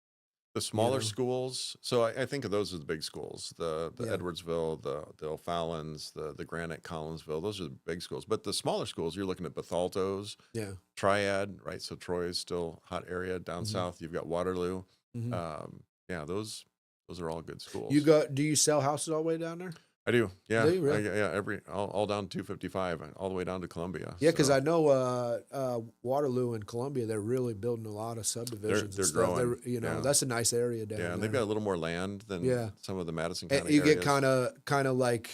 The smaller schools, so I think of those as the big schools, the Yeah. Edwardsville, the O'Fallons, the Granite, Collinsville, those are the big schools. But the smaller schools, you're looking at Bethalto's, Yeah. Triad, right? So Troy is still hot area. Down south, you've got Waterloo. Mhm. Yeah, those are all good schools. Do you sell houses all the way down there? I do. Yeah. Do you really? Yeah, all down 255, all the way down to Columbia. Yeah, because So I know Waterloo and Columbia, they're really building a lot of subdivisions. they're and stuff. growing, They're, yeah. that's a nice area down yeah, there. and they've got a little more land than Yeah. some of the Madison And County you areas. get kind of like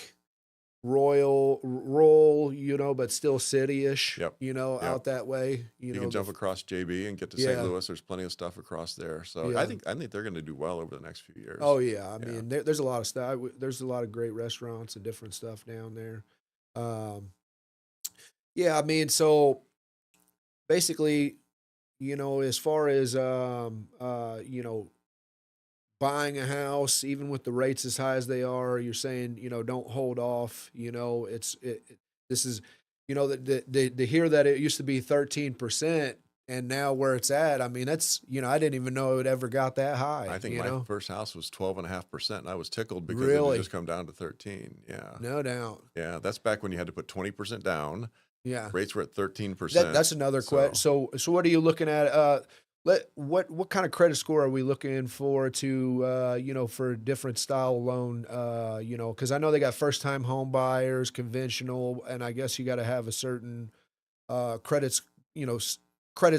rural, but still city-ish. Yep. Out that way. You can jump across JB and get to Yeah. St. Louis. There's plenty of stuff across there. So Yeah. I think they're going to do well over the next few years. Oh yeah, I Yeah. mean, there's a lot of stuff. There's a lot of great restaurants and different stuff down there. Yeah, I mean, so basically, as far as buying a house, even with the rates as high as they are, you're saying, don't hold off. This is, to hear that it used to be 13%. And now where it's at, I mean, that's, I didn't even know it ever got that high. I think my first house was 12.5%, and I was tickled because it Really? had just come down to 13. Yeah. No doubt. Yeah. That's back when you had to put 20% down. Yeah. Rates were at 13%. That's another question. So what are you looking at? What kind of credit score are we looking for to for different style loan? Because I know they got first time home buyers, conventional, and I guess you got to have a certain credit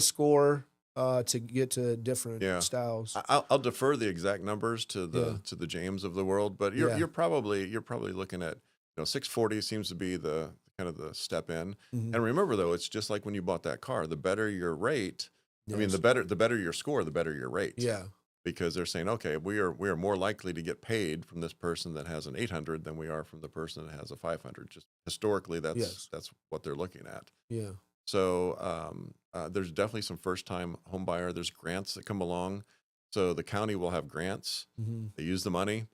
score to get to different styles. I'll defer the exact numbers to the James of the world, but you're probably looking at 640 seems to be the kind of the step in. Mhm. And remember though, it's just like when you bought that car. The better your rate, I mean, Yes. the better your score, the better your rate. Yeah. Because they're saying, okay, we are more likely to get paid from this person that has an 800 than we are from the person that has a 500. Just historically, that's Yes. what they're looking at. Yeah. So there's definitely some first-time home buyer. There's grants that come along. So the county will have grants. Mhm. They use the money.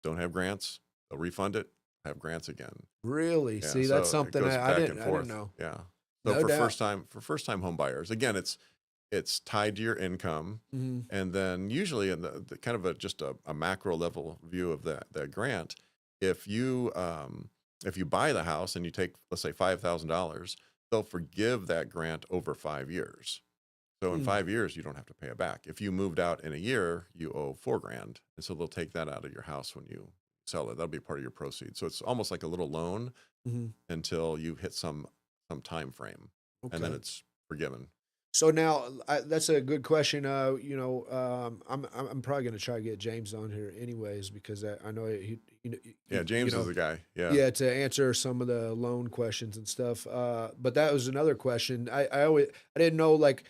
Don't have grants, they'll refund it. Have grants again. Really? Yeah. See, that's So it something goes I back didn't and I didn't forth. know. Yeah. So No doubt. for first-time home buyers, again, it's tied to your income, Mhm. and then usually in the kind of just a macro level view of that grant, if you if you buy the house and you take, let's say, $5,000, they'll forgive that grant over 5 years. So in Mm. 5 years, you don't have to pay it back. If you moved out in a year, you owe 4 grand, and so they'll take that out of your house when you sell it. That'll be part of your proceeds. So it's almost like a little loan Mhm. until you hit some time frame, and then Okay. it's forgiven. So now, that's a good question. I'm probably going to try to get James on here anyways because I know Yeah, James is the guy. Yeah. yeah, to answer some of the loan questions and stuff. But that was another question. I didn't know, like,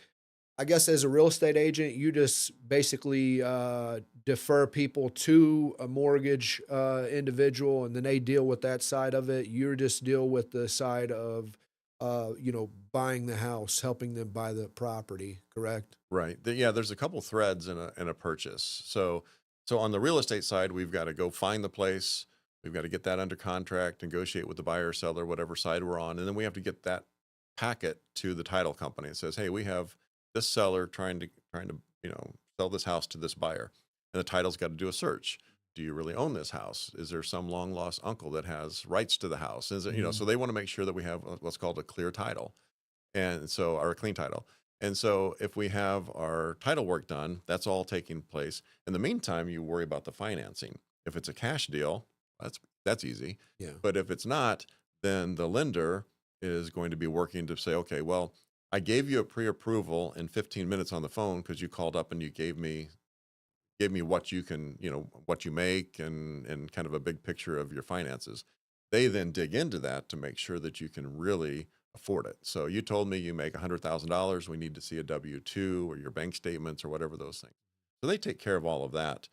I guess as a real estate agent, you just basically defer people to a mortgage individual, and then they deal with that side of it. You just deal with the side of, buying the house, helping them buy the property. Correct? Right. Yeah, there's a couple threads in a purchase. So on the real estate side, we've got to go find the place. We've got to get that under contract, negotiate with the buyer, seller, whatever side we're on, and then we have to get that packet to the title company. It says, "Hey, we have this seller trying to sell this house to this buyer," and the title's got to do a search. Do you really own this house? Is there some long lost uncle that has rights to the house? Is it? Mhm. So they want to make sure that we have what's called a clear title, and so or a clean title. And so if we have our title work done, that's all taking place. In the meantime, you worry about the financing. If it's a cash deal, that's easy. Yeah. But if it's not, then the lender is going to be working to say, okay, well, I gave you a pre-approval in 15 minutes on the phone because you called up and you gave me what you can, what you make and kind of a big picture of your finances. They then dig into that to make sure that you can really afford it. So you told me you make $100,000. We need to see a W-2 or your bank statements or whatever those things. So they take care of all of that,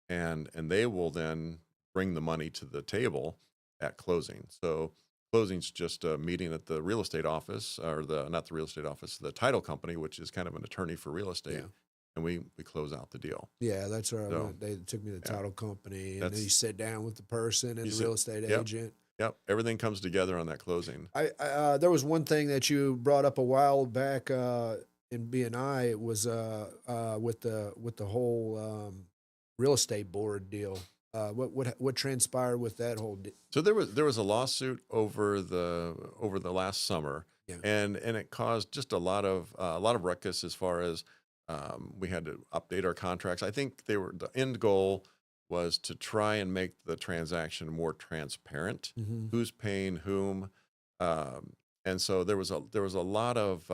and they will then bring the money to the table at closing. So closing's just a meeting at the real estate office, or the not the real estate office, the title company, which is kind of an attorney for real estate, Yeah. and we close out the deal. Yeah, that's where I So, went. They took me to the yeah, title company, and then you that's sit down with the person and you the said, real estate yep, agent. yep. Everything comes together on that closing. There was one thing that you brought up a while back in BNI. It was with the whole real estate board deal. What transpired with that whole? So there was a lawsuit over the last summer, Yeah. and it caused just a lot of ruckus as far as we had to update our contracts. I think the end goal was to try and make the transaction more transparent, Hmm. who's paying whom, and so there was a lot of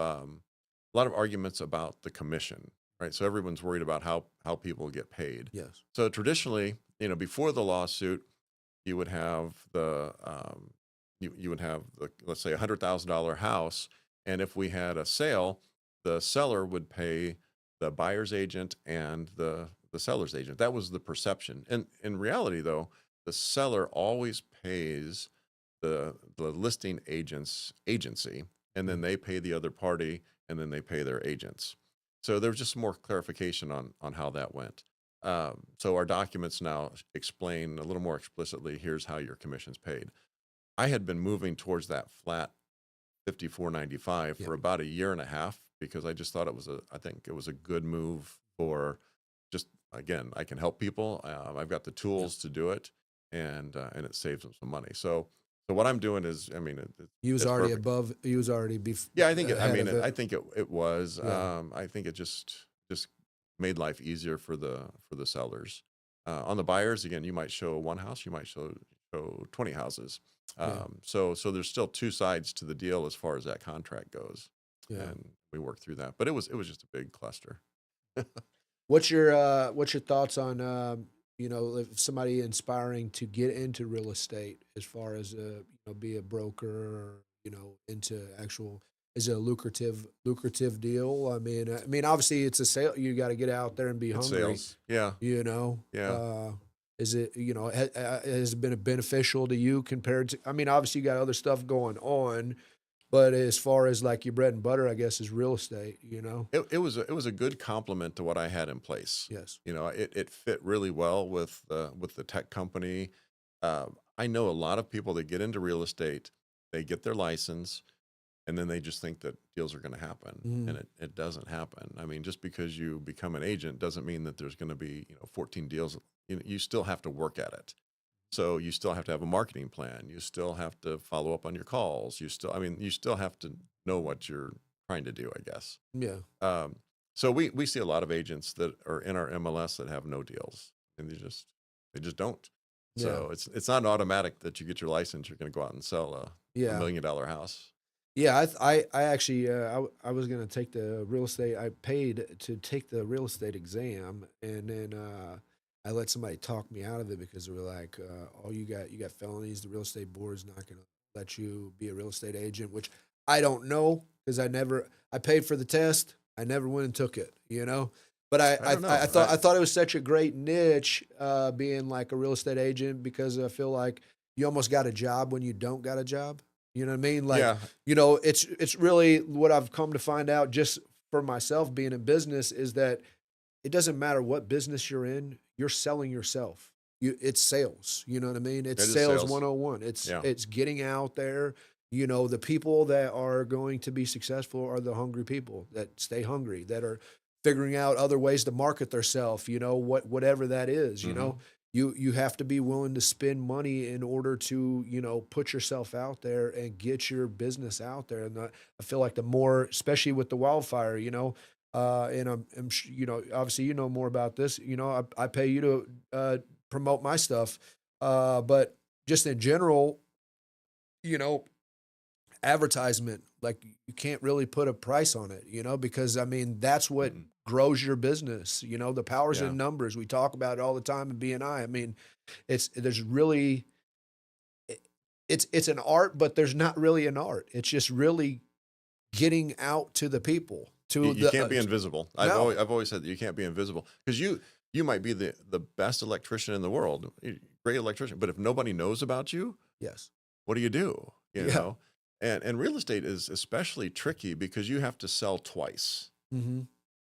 arguments about the commission, right? So everyone's worried about how people get paid. Yes. So traditionally, before the lawsuit, you would have the let's say $100,000 house, and if we had a sale, the seller would pay the buyer's agent and the seller's agent. That was the perception. And in reality, though, the seller always pays the listing agent's agency, and then they pay the other party, and then they pay their agents. So there was just more clarification on how that went. So our documents now explain a little more explicitly, here's how your commission's paid. I had been moving towards that flat 54.95 Yeah. for about a year and a half because I just thought I think it was a good move for just, again, I can help people. I've got the Yeah. tools to do it, and it saves them some money. So what I'm doing is, I mean, He was it's already perfect. above. He was already Yeah, I think it, I ahead mean, of it. I think it was. Yeah. I think it just made life easier for the sellers. On the buyers, again, you might show one house, you might show 20 houses. Yeah. So there's still two sides to the deal as far as that contract goes, Yeah. and we worked through that. But it was just a big cluster. What's your thoughts on if somebody inspiring to get into real estate as far as be a broker or into actual, is it a lucrative deal? I mean obviously it's a sale. You got to get out there and be It's hungry. sales. Yeah, You know, yeah. is it has it been beneficial to you compared to? I mean obviously you got other stuff going on, But as far as like your bread and butter, I guess, is real estate, you know? It was a good complement to what I had in place. Yes. You know, it fit really well with the tech company. I know a lot of people that get into real estate, they get their license, and then they just think that deals are going to happen, and Mhm. it doesn't happen. I mean, just because you become an agent doesn't mean that there's going to be 14 deals. You still have to work at it. So you still have to have a marketing plan. You still have to follow up on your calls. I mean, you still have to know what you're trying to do, I guess. Yeah. Um, so we see a lot of agents that are in our MLS that have no deals, and they just don't. Yeah. So it's not automatic that you get your license. You're going to go out and sell a Yeah. $1 million house. Yeah, I actually I was gonna take the real estate. I paid to take the real estate exam, and then I let somebody talk me out of it because they were like, "Oh, you got felonies. The real estate board's not gonna let you be a real estate agent," which I don't know because I paid for the test. I never went and took it, you know. But I don't know. I thought it was such a great niche, being like a real estate agent, because I feel like you almost got a job when you don't got a job. You know what I mean? Like, Yeah, you know, it's really what I've come to find out just for myself being in business is that it doesn't matter what business you're in, you're selling yourself. It's sales. You know what I mean? It's it is sales sales. 101. Yeah. It's getting out there. You know, the people that are going to be successful are the hungry people that stay hungry, that are figuring out other ways to market themselves, you know, whatever that is, you Hmm. know. You have to be willing to spend money in order to, you know, put yourself out there and get your business out there. And I feel like the more, especially with the wildfire, you know, and you know, obviously you know more about this. You know, I pay you to promote my stuff, but just in general, you know, advertisement, like you can't really put a price on it, you know, because I mean that's what Mm-mm. grows your business. You know, the powers Yeah. in numbers. We talk about it all the time in BNI. I mean, there's really it- it's an art, but there's not really an art. It's just really getting out to the people, You, to you the can't be invisible. no, I've always said that you can't be invisible because you might be the best electrician in the world, great electrician, but if nobody knows about you, yes, what do you do? You yeah, know, and real estate is especially tricky because you have to sell twice. mm-hmm.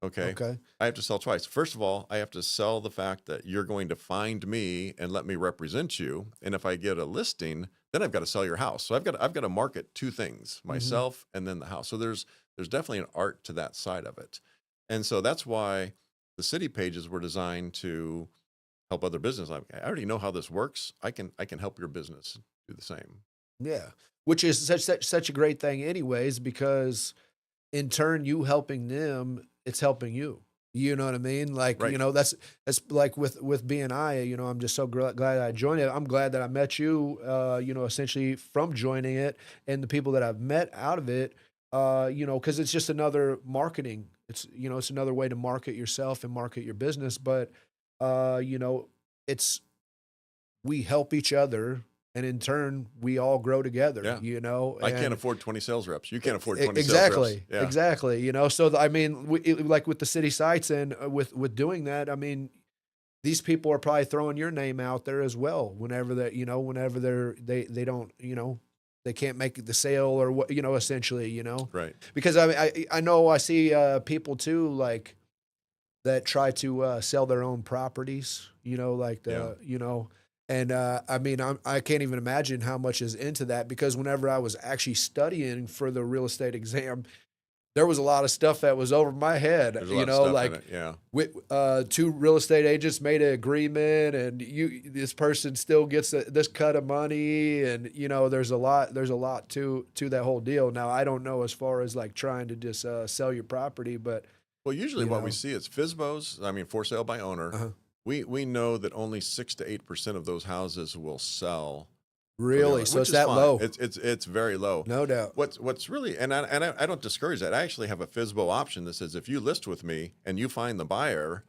Okay. Okay, I have to sell twice. First of all, I have to sell the fact that you're going to find me and let me represent you. And if I get a listing, then I've got to sell your house. So I've got to market two things, mm-hmm. myself and then the house. So there's definitely an art to that side of it. And so that's why the city pages were designed to help other business. I already know how this works. I can help your business do the same. Yeah, which is such a great thing, anyways, because in turn, you helping them, it's helping you. You know what I mean? Like, you Right. know, that's like with BNI. You know, I'm just so glad I joined it. I'm glad that I met you. You know, essentially from joining it, and the people that I've met out of it. You know, because it's just another marketing. It's, you know, it's another way to market yourself and market your business. But you know, it's we help each other, and in turn, we all grow together. Yeah. You know, I can't and afford 20 sales reps. You can't afford 20 sales reps. exactly, Yeah. exactly. You know, so I mean, like with the city sites and with doing that, I mean, these people are probably throwing your name out there as well. Whenever that, you know, whenever they don't, you know, they can't make the sale or what, you know, essentially, you know, Right. because I know I see people too, like that try to sell their own properties, you know, like Yeah. you know, and I mean, I can't even imagine how much is into that, because whenever I was actually studying for the real estate exam, there was a lot of stuff that was over my head, There's a you lot of know, stuff in like it. Yeah. two real estate agents made an agreement, and this person still gets this cut of money, and you know, there's a lot to that whole deal. Now, I don't know as far as like trying to just sell your property, but Well, usually you what we know, see is FSBOs, I mean, for sale by owner. uh We know that only 6 to 8% of those houses will sell for the really, owner, so which it's is that fine. low, It's very low. no doubt. What's really I don't discourage that. I actually have a FSBO option that says if you list with me and you find the buyer,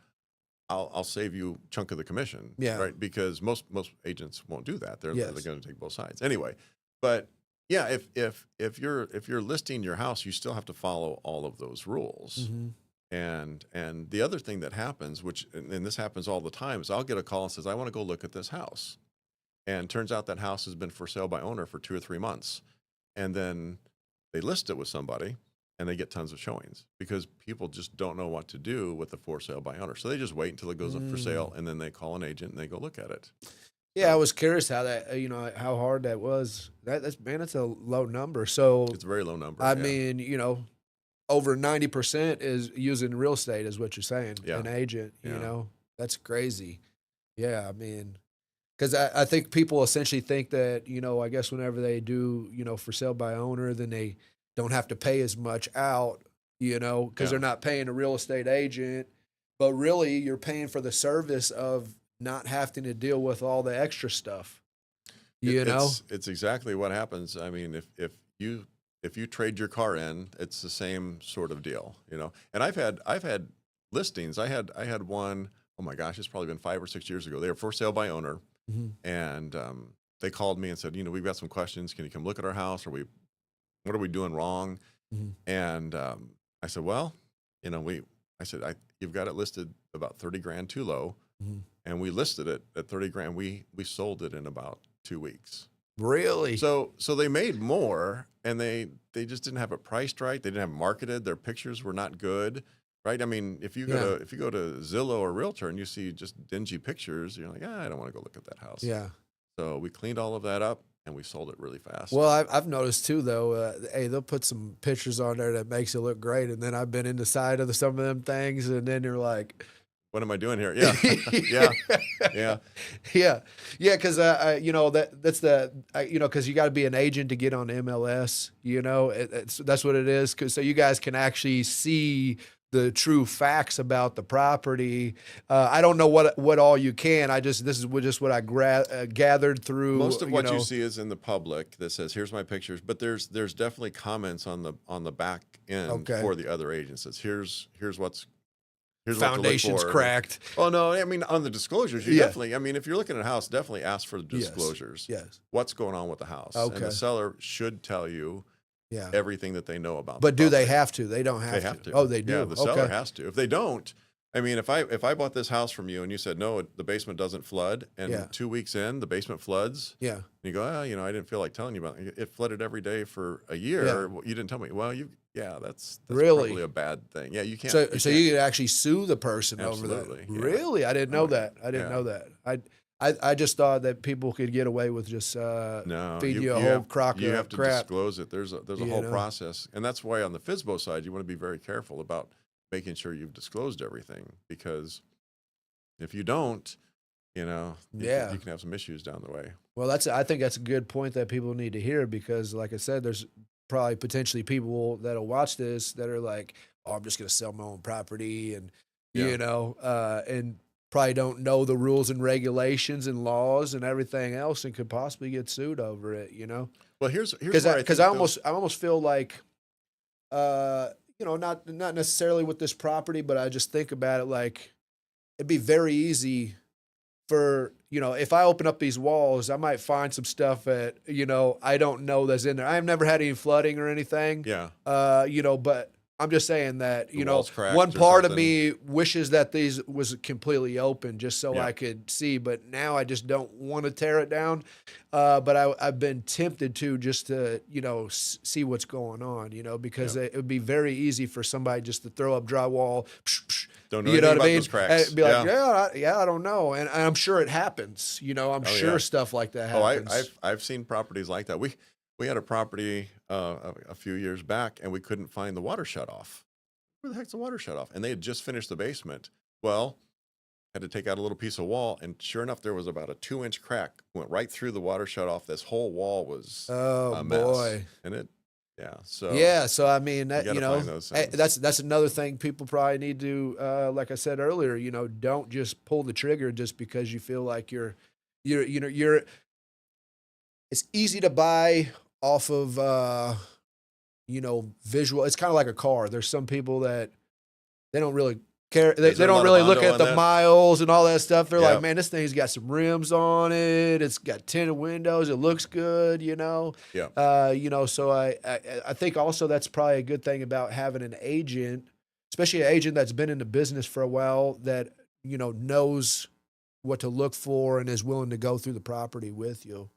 I'll save you a chunk of the commission, Yeah. right? Because most agents won't do that. They're Yes. going to take both sides anyway. But yeah, if you're listing your house, you still have to follow all of those rules. Hmm. And the other thing that happens, which and this happens all the time, is I'll get a call and says, I want to go look at this house. And turns out that house has been for sale by owner for 2 or 3 months. And then they list it with somebody and they get tons of showings because people just don't know what to do with the for sale by owner. So they just wait until it goes up for sale and then they call an agent and they go look at it. Yeah, I was curious how that, how hard that was. That's a low number. So, It's a very low number. I yeah. mean, over 90% is using real estate, is what you're saying. Yeah. An agent, Yeah. that's crazy. Yeah, I mean, because I think people essentially think that, I guess whenever they do, for sale by owner, then they don't have to pay as much out, because Yeah. they're not paying a real estate agent. But really, you're paying for the service of not having to deal with all the extra stuff, It's exactly what happens. I mean, if you trade your car in, it's the same sort of deal, And I've had listings. I had one, oh my gosh, it's probably been 5 or 6 years ago. They were for sale by owner, and they called me and said, we've got some questions. Can you come look at our house? What are we doing wrong? And I said, well, you've got it listed about 30 grand too low, and we listed it at 30 grand. We sold it in about 2 weeks. Really? So they made more, and they just didn't have it priced right. They didn't have it marketed. Their pictures were not good, right? I mean, if you go to Zillow or Realtor and you see just dingy pictures, you're like, I don't want to go look at that house. Yeah. So we cleaned all of that up, and we sold it really fast. Well, I've noticed too, though. Hey, they'll put some pictures on there that makes it look great, and then I've been inside of some of them things, and then you're like, what am I doing here? Yeah, yeah. Because that's because you got to be an agent to get on MLS. That's what it is. So you guys can actually see the true facts about the property. I don't know what all you can. This is just what I gathered through. Most of what you see is in the public that says, "Here's my pictures," but there's definitely comments on the back end for the other agents. Says, "Here's what's." Here's Foundation's cracked. Oh no, I mean on the disclosures, you definitely. I mean, if you're looking at a house, definitely ask for the disclosures. Yes. What's going on with the house? Okay. And the seller should tell you everything that they know about. But do they have to? They don't have to. They have to. Oh, they do. Yeah, the seller has to. If they don't, I mean, if I bought this house from you and you said no, the basement doesn't flood, and 2 weeks in the basement floods. Yeah. And you go, I didn't feel like telling you about it. It flooded every day for a year. Yeah. You didn't tell me. Well, that's really probably a bad thing. Yeah, you can't. So you could actually sue the person over that. Yeah. Really? I didn't know that. I didn't know that. I just thought that people could get away with just feeding you a whole crock of crap. You have to disclose it. There's a whole process, and that's why on the FSBO side, you want to be very careful about making sure you've disclosed everything, because if you don't, you can have some issues down the way. Well, I think that's a good point that people need to hear, because, like I said, there's probably potentially people that'll watch this that are like, "Oh, I'm just going to sell my own property," and and probably don't know the rules and regulations and laws and everything else, and could possibly get sued over it. Well, here's because I almost feel like, not necessarily with this property, but I just think about it like it'd be very easy for, if I open up these walls, I might find some stuff that, I don't know that's in there. I've never had any flooding or anything. Yeah. But I'm just saying that, one part of me wishes that these was completely open just so I could see, but now I just don't want to tear it down. But I've been tempted to just to, see what's going on, because it would be very easy for somebody just to throw up drywall. Don't know anything about those cracks. And be like, I don't know. And I'm sure it happens. I'm sure stuff like that happens. I've seen properties like that. We had a property a few years back, and we couldn't find the water shut off. Where the heck's the water shut off? And they had just finished the basement. Well, had to take out a little piece of wall, and sure enough, there was about a 2-inch crack. Went right through the water shut off. This whole wall was a mess. Boy. And so I mean, that, find those things. that's another thing people probably need to, like I said earlier, don't just pull the trigger just because you feel like you're. It's easy to buy off of, visual. It's kind of like a car. There's some people that they don't really care. They don't really look at the miles and all that stuff. They're like, man, this thing's got some rims on it. It's got tinted windows. It looks good, Yeah. So I think also that's probably a good thing about having an agent, especially an agent that's been in the business for a while, that, knows what to look for and is willing to go through the property with you.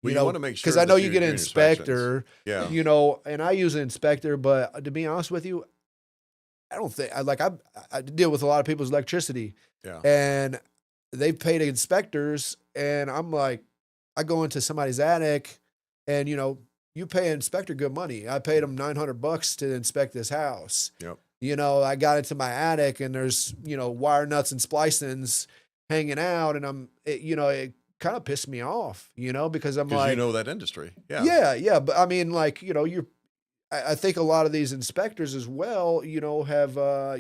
Well, you want to make sure because I know that you you're get an doing inspections. inspector, Yeah. and I use an inspector, but to be honest with you, I don't think I deal with a lot of people's electricity, Yeah. and they've paid inspectors, and I'm like, I go into somebody's attic, and you pay an inspector good money. I paid him $900 to inspect this house. Yep. I got into my attic, and there's wire nuts and splicings hanging out, and it kind of pissed me off, because I'm Because you like, know that industry. Yeah. yeah, but I mean, like, I think a lot of these inspectors as well, have, a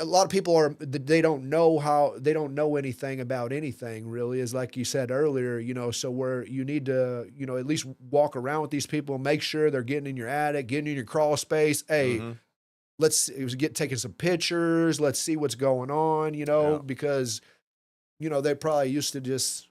lot of people they don't know anything about anything really, is like you said earlier, so where you need to, at least walk around with these people and make sure they're getting in your attic, getting in your crawl space. Hey, Mm-hmm. let's get taking some pictures. Let's see what's going on, Yeah. because, they probably used to just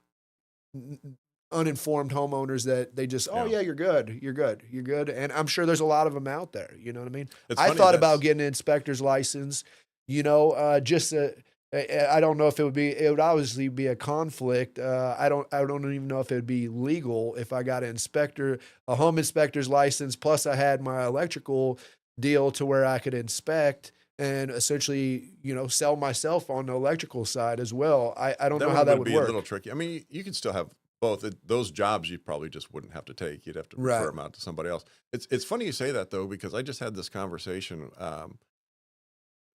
uninformed homeowners that they just, oh Yeah. yeah, you're good, you're good, you're good. And I'm sure there's a lot of them out there. You know what I mean? It's I funny thought that's- about getting an inspector's license, just I don't know if it would obviously be a conflict. I don't even know if it would be legal if I got a home inspector's license, plus I had my electrical deal to where I could inspect and essentially, sell myself on the electrical side as well. I don't know how that would be work. a little tricky. I mean, you could still have both. Those jobs you probably just wouldn't have to take. You'd have to refer Right. them out to somebody else. It's funny you say that though, because I just had this conversation.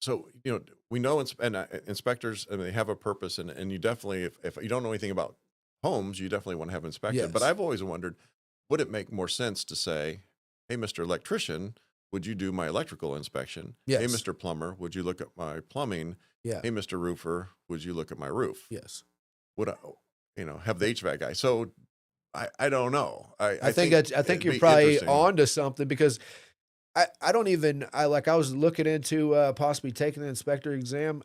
So we know inspectors, and they have a purpose, and you definitely, if you don't know anything about homes, you definitely want to have inspected. But Yes. I've always wondered, would it make more sense to say, "Hey, Mr. Electrician, would you do my electrical inspection? Hey, Yes. Mr. Plumber, would you look at my plumbing? Yeah. Hey, Mr. Roofer, would you look at my roof?" Yes. Would I, have the HVAC guy? So I don't know. I think it'd you're be probably interesting. onto something, because I don't even, I was looking into possibly taking the inspector exam.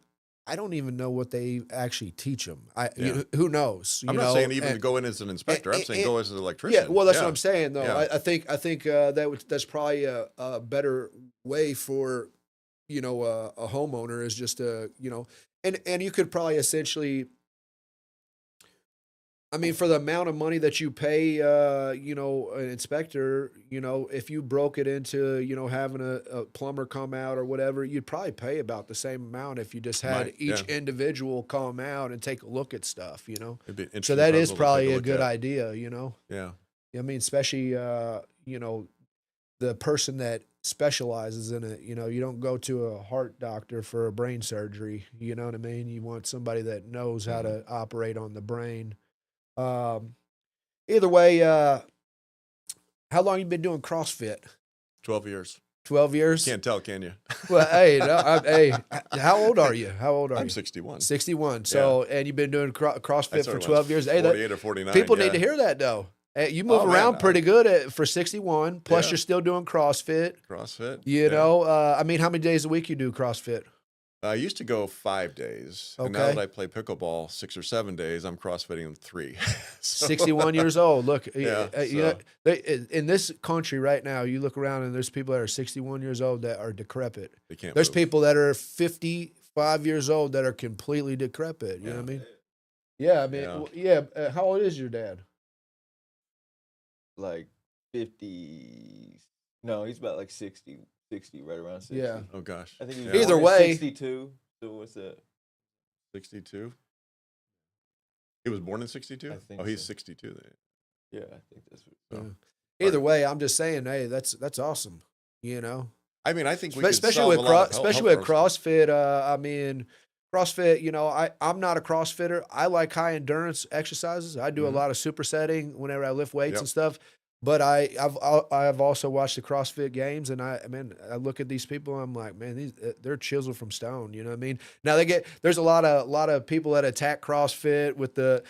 I don't even know what they actually teach them. Yeah. Who knows? I'm not saying even to go in as an inspector. I'm saying go as an electrician. Yeah, well, that's what I'm saying though. Yeah. I think that's probably a better way for a homeowner, is just and you could probably essentially, I mean, for the amount of money that you pay, an inspector, if you broke it into, having a plumber come out or whatever, you'd probably pay about the same amount if you just had Might, each yeah. individual come out and take a look at stuff, It'd be an So interesting that is puzzle to take probably a look good at. idea, Yeah. I mean, especially, the person that specializes in it, you don't go to a heart doctor for a brain surgery, you know what I mean? You want somebody that knows how to operate on the brain. Either way, how long you been doing CrossFit? 12 years. 12 years? Can't tell, can you? Well, hey, no, hey, how old are you? How old are I'm you? 61. 61. So, and you've been doing I CrossFit for started when I 12 was years. Hey, 48 or 49. people need yeah. to hear that though. Hey, you move Oh, man, around pretty good for 61. Plus, Yeah. you're still doing CrossFit. CrossFit. You yeah. know, I mean, how many days a week you do CrossFit? I used to go 5 days. And now Okay. that I play pickleball 6 or 7 days, I'm CrossFitting 3. So- 61 years old. Look, Yeah, in this country right now, you look around and there's people that are 61 years old that are decrepit. They can't There's move. people that are 55 years old that are completely decrepit. You know what I mean? Yeah, I mean, Yeah. how old is your dad? Like 50. No, he's about like 60, right around 60. Yeah. Oh, gosh. I think he Yeah. was Either born in way- 62. So what's that? 62? He was born in 62? I think Oh, he's so. 62 then. Yeah, I think that's what. So, Either way, I'm just saying, hey, that's awesome. You know, I mean, I think we could especially solve with a lot of health especially with problems. CrossFit. I mean, CrossFit. I'm not a CrossFitter. I like high endurance exercises. I do a Mhm. lot of supersetting whenever I lift weights Yep. and stuff. But I've also watched the CrossFit Games, and I look at these people, and I'm like, man, they're chiseled from stone. You know what I mean? Now there's a lot of people that attack CrossFit with the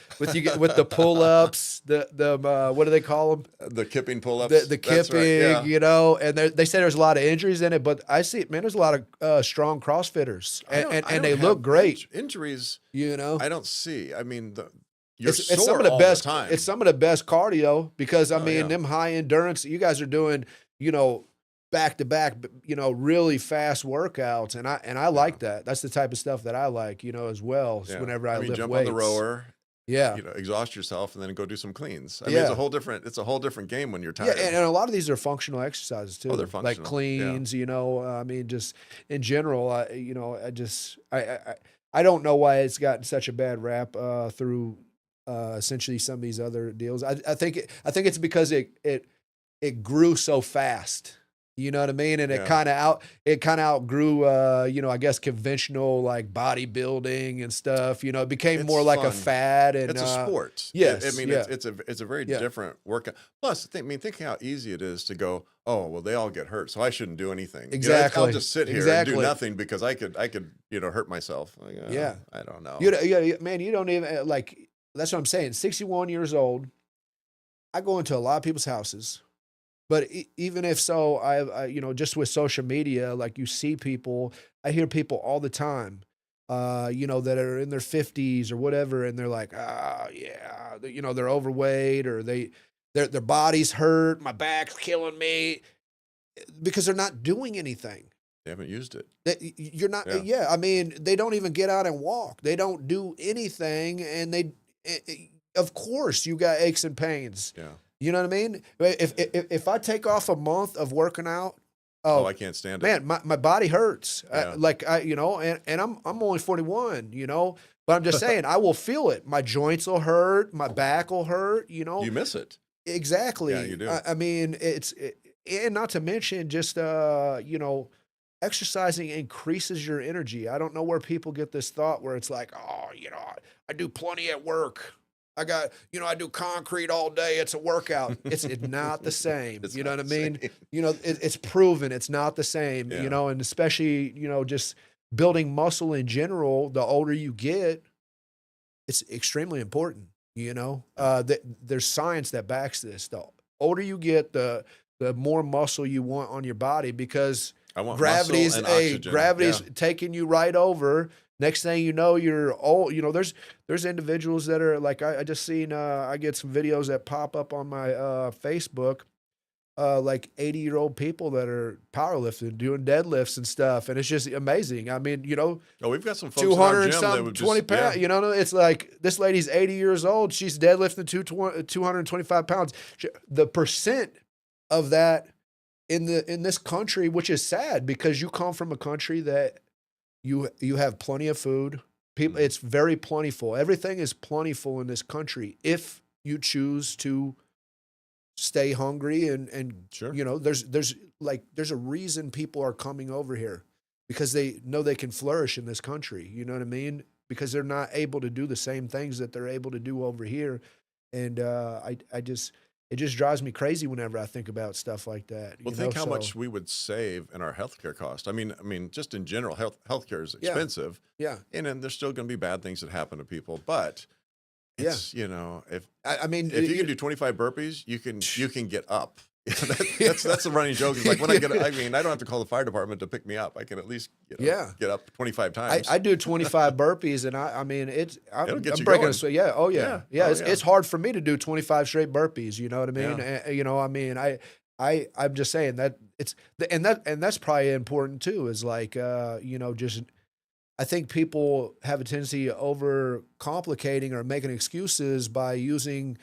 pull ups, the what do they call them? The kipping pull-ups. The That's kipping, right, yeah. and they say there's a lot of injuries in it, but I see, man, there's a lot of strong CrossFitters, I don't and they have look great. Injuries, You know, I don't see. I mean, you're it's sore some of the all best. the time. It's some of the best cardio because I Oh, mean, yeah. them high endurance. You guys are doing, back to back, really fast workouts, and I like that. That's the type of stuff that I like, as well. Yeah. Whenever I lift jump weights. on the rower, Yeah. you know, exhaust yourself and then go do some cleans. I mean, Yeah. it's a whole different game when you're Yeah, tired. and a lot of these are functional exercises Oh, they're too, like functional. Yeah. cleans. You know, I mean, just in general, you know, I don't know why it's gotten such a bad rap through essentially some of these other deals. I think it's because it grew so fast. You know what I mean? And Yeah. it kind of outgrew you know, I guess conventional like bodybuilding and stuff. You know, it became more It's like a fun. fad and It's a sport. I yes, mean, yeah, it's a very yeah, different workout. Plus, I mean, think how easy it is to go, oh, well, they all get hurt, so I shouldn't do anything. You know, I'll exactly, just sit here and do exactly. nothing because I could, you know, hurt myself. Like, Yeah. I don't know. Man, you don't even like. That's what I'm saying. 61 years old. I go into a lot of people's houses, but even if so, you know, just with social media, like you see people, I hear people all the time, you know, that are in their 50s or whatever, and they're like, yeah, you know, they're overweight or their bodies hurt, my back's killing me because they're not doing anything. They haven't used it. You're not, Yeah. yeah. I mean, they don't even get out and walk. They don't do anything, and of course, you got aches and pains. Yeah. You know what I mean? If I take off a month of working out, Oh, oh I can't stand it. man, my body hurts. Yeah. You know, and I'm only 41. You know, but I'm just saying, I will feel it. My joints will hurt. My back will hurt. You know, You miss it. exactly. Yeah, you do. I mean, and not to mention just you know, exercising increases your energy. I don't know where people get this thought where it's like, oh, you know, I do plenty at work. You know, I do concrete all day. It's a workout. It's not the same. It's You know not what I the mean? same. You know, it's proven it's not the same. Yeah. You know, and especially, you know, just building muscle in general, the older you get, it's extremely important. You know, there's science that backs this. The older you get, the more muscle you want on your body because I want muscle and oxygen. gravity's Yeah. taking you right over. Next thing you know, you're old. You know, there's individuals that are like I just seen. I get some videos that pop up on my Facebook. Like 80-year-old people that are powerlifting, doing deadlifts and stuff, and it's just amazing. I mean, you know, Oh, we've got some folks in 200 our and gym that some would 20 just, pounds. yeah. You know, it's like this lady's 80 years old. She's deadlifting 225 pounds. The percent of that in this country, which is sad because you come from a country that you have plenty of food. People, it's very plentiful. Everything is plentiful in this country if you choose to stay hungry and Sure. you know, there's a reason people are coming over here because they know they can flourish in this country. You know what I mean? Because they're not able to do the same things that they're able to do over here. And I just it just drives me crazy whenever I think about stuff like that. Well, You think know? how So, much we would save in our healthcare cost. I mean, just in general, healthcare is Yeah. expensive, yeah. and then there's still going to be bad things that happen to people. But Yeah. it's, you know, I mean, if you can do 25 burpees, you can get up. That's the running joke. It's like when I get, I mean, I don't have to call the fire department to pick me up. I can at least, you know, Yeah. get up 25 times. I do 25 burpees, and I mean, It'll get I'm you breaking going. a sweat. Yeah. Oh yeah. Yeah. Oh, It's, yeah. it's hard for me to do 25 straight burpees. You know what I mean? Yeah. You know, I mean, I'm just saying that and that's probably important too, is like, you know, just, I think people have a tendency of over complicating or making excuses by using,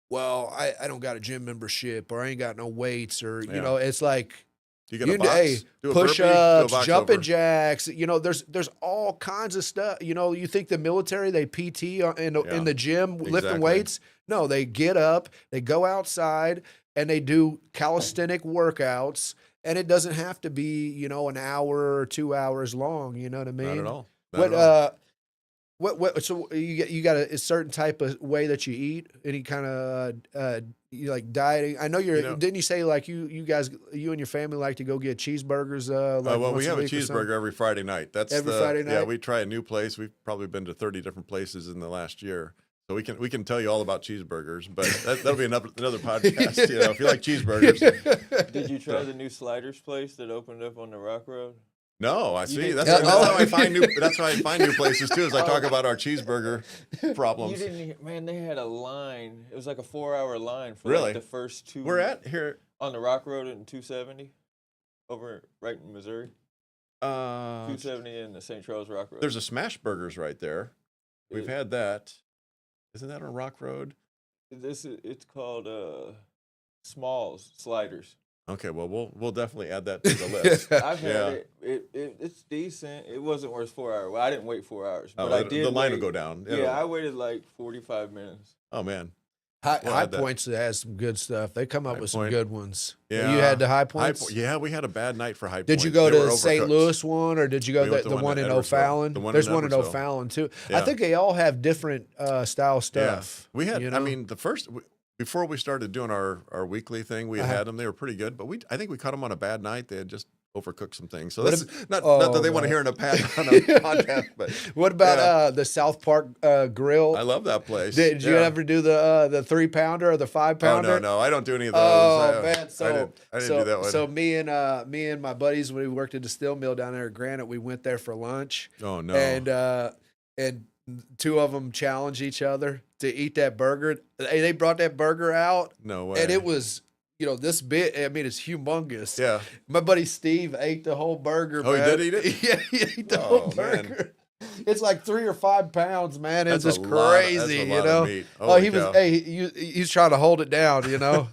well, I don't got a gym membership or I ain't got no weights or, you Yeah. know, it's like, You get a box, hey, do a burpee, do a push-ups, box jumping over. jacks, you know, there's all kinds of stuff. You know, you think the military, they PT in Yeah. the gym lifting Exactly. weights? No, they get up, they go outside, and they do calisthenic workouts, and it doesn't have to be, you know, an hour or 2 hours long. You know what I mean? Not at all. Not What at all. so you got a certain type of way that you eat? Any kind of you like dieting? I know You know- didn't you say like you guys, you and your family like to go get cheeseburgers? Like Well, once we have a week or something? cheeseburger every Friday night. That's Every Friday Yeah, night? we try a new place. We've probably been to 30 different places in the last year. So we can tell you all about cheeseburgers, but that'll be another podcast. You know, if you like cheeseburgers. Did you try the new sliders place that opened up on the Rock Road? No, I You see. didn't- That's, Yeah, that's oh. how I find new. That's how I find new places too. As I talk about our cheeseburger You problems. didn't, man. They had a line. It was like a 4-hour line for Really? like the first two. We're at here. on the Rock Road in 270, over right in Missouri. 270 in the St. Charles Rock Road. There's a Smash Burgers right there. We've had that. Isn't that on Rock Road? It's called Smalls Sliders. Okay, well, we'll definitely add that to the list. I've Yeah. had it. It's decent. It wasn't worth 4 hours. Well, I didn't wait 4 hours, but Oh, I did. the line will wait. go down. Yeah, I waited like 45 minutes. Oh man. High, We'll High add that. Points has some good stuff. They come up High with Point. some good ones. Yeah. You had the High Points? Yeah, we had a bad night for High Point. Did you go They were to St. overcooked. Louis one, or did you go We went the to one in Edwardsville. O'Fallon? The one There's in one in Edwardsville. O'Fallon too. I Yeah. think they all have different style stuff. Yeah. We had, you know? I mean, before we started doing our weekly thing, we had them. They were pretty good, but I think we caught them on a bad night. They had just overcooked some things. So What that's not that they want to hear on a podcast, but what about the South Park Grill? I love that place. Did you ever do the 3-pounder or the 5-pounder? Oh no, I don't do any of those. Oh man, so I didn't do that one. So me and my buddies, when we worked at the steel mill down there at Granite, we went there for lunch. Oh no, and two of them challenged each other to eat that burger. They brought that burger out, no way. and it was this big. I mean, it's humongous. Yeah. My buddy Steve ate the whole burger. Oh, man. he did eat it? Yeah, he ate the Oh, whole man. burger. It's like 3 or 5 pounds, man. It's That's just a lot- crazy, that's a you lot know. of meat. Oh, Holy he was. cow. Hey, he's trying to hold it down, you know.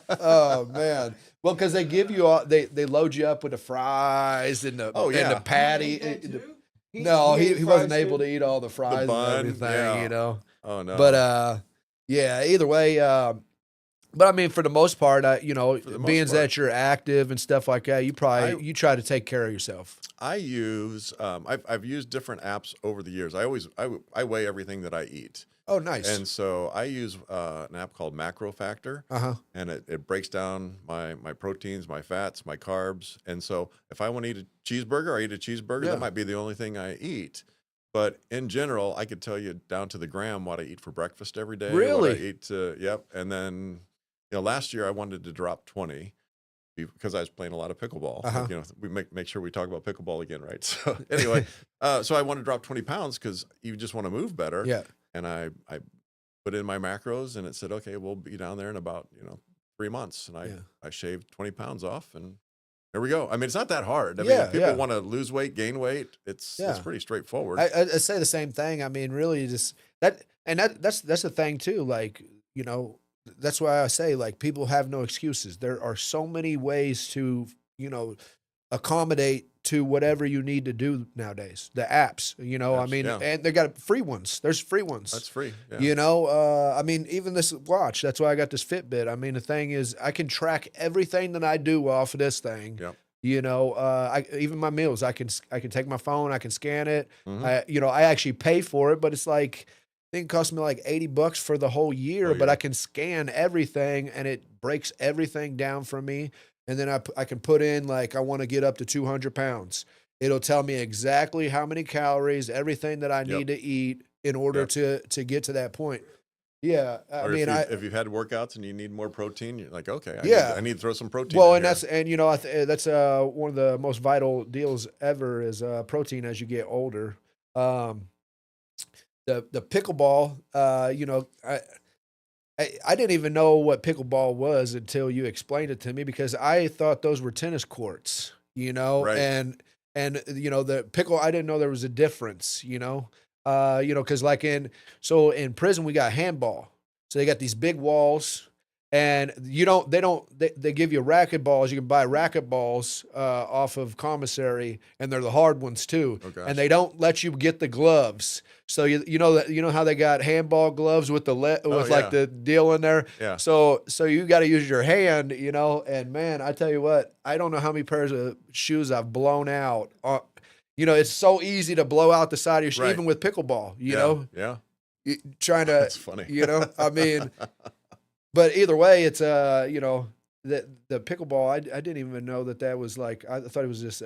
Oh man. Well, because they give you all, they load you up with the fries and the and the patty. No, he wasn't able to eat all the fries bun, and everything, yeah. you know. Oh no. But yeah, either way, but I mean, for the most part, the most being part. that you're active and stuff like that, you try to take care of yourself. I use I've used different apps over the years. I weigh everything that I eat. Oh, nice. And so I use an app called Macro Factor, and it breaks down my proteins, my fats, my carbs. And so if I want to eat a cheeseburger, I eat a cheeseburger. Yeah. That might be the only thing I eat. But in general, I could tell you down to the gram what I eat for breakfast every day. Really? What I eat yep. And then last year I wanted to drop 20 because I was playing a lot of pickleball. Like, we make sure we talk about pickleball again, right? So anyway, so I want to drop 20 pounds because you just want to move better. Yeah. And I put in my macros, and it said, okay, we'll be down there in about 3 months. And I shaved 20 pounds off, and there we go. I mean, it's not that hard. I mean, if people want to lose weight, gain weight, it's pretty straightforward. I say the same thing. I mean, really, just that's the thing too. Like, that's why I say, like, people have no excuses. There are so many ways to accommodate to whatever you need to do nowadays. The apps, I mean, and they got free ones. There's free ones. That's free. Yeah. I mean, even this watch, that's why I got this Fitbit. I mean, the thing is, I can track everything that I do off of this thing. Yep. Even my meals, I can take my phone, I can scan it. Mhm. I actually pay for it, but it's like, I think it cost me like $80 for the whole year, but I can scan everything and it breaks everything down for me. And then I can put in, like, I want to get up to 200 pounds. It'll tell me exactly how many calories, everything that I need to eat in order to get to that point. Yeah. I mean, if you've had workouts and you need more protein, you're like, okay, I need to throw some protein well, in and here. that's one of the most vital deals ever is protein as you get older. The pickleball, I didn't even know what pickleball was until you explained it to me, because I thought those were tennis courts, Right. and the pickle, I didn't know there was a difference, because like in prison we got handball, so they got these big walls, and they give you racket balls. You can buy racket balls off of commissary, and they're the hard ones too. Oh, gosh. And they don't let you get the gloves. So you know how they got handball gloves with like the deal in there. Yeah. So you got to use your hand, And man, I tell you what, I don't know how many pairs of shoes I've blown out. It's so easy to blow out the side of your shoe, Right. even with pickleball. You know, Yeah. Trying to. That's funny. I mean. But either way, it's the pickleball. I didn't even know that was like, I thought it was just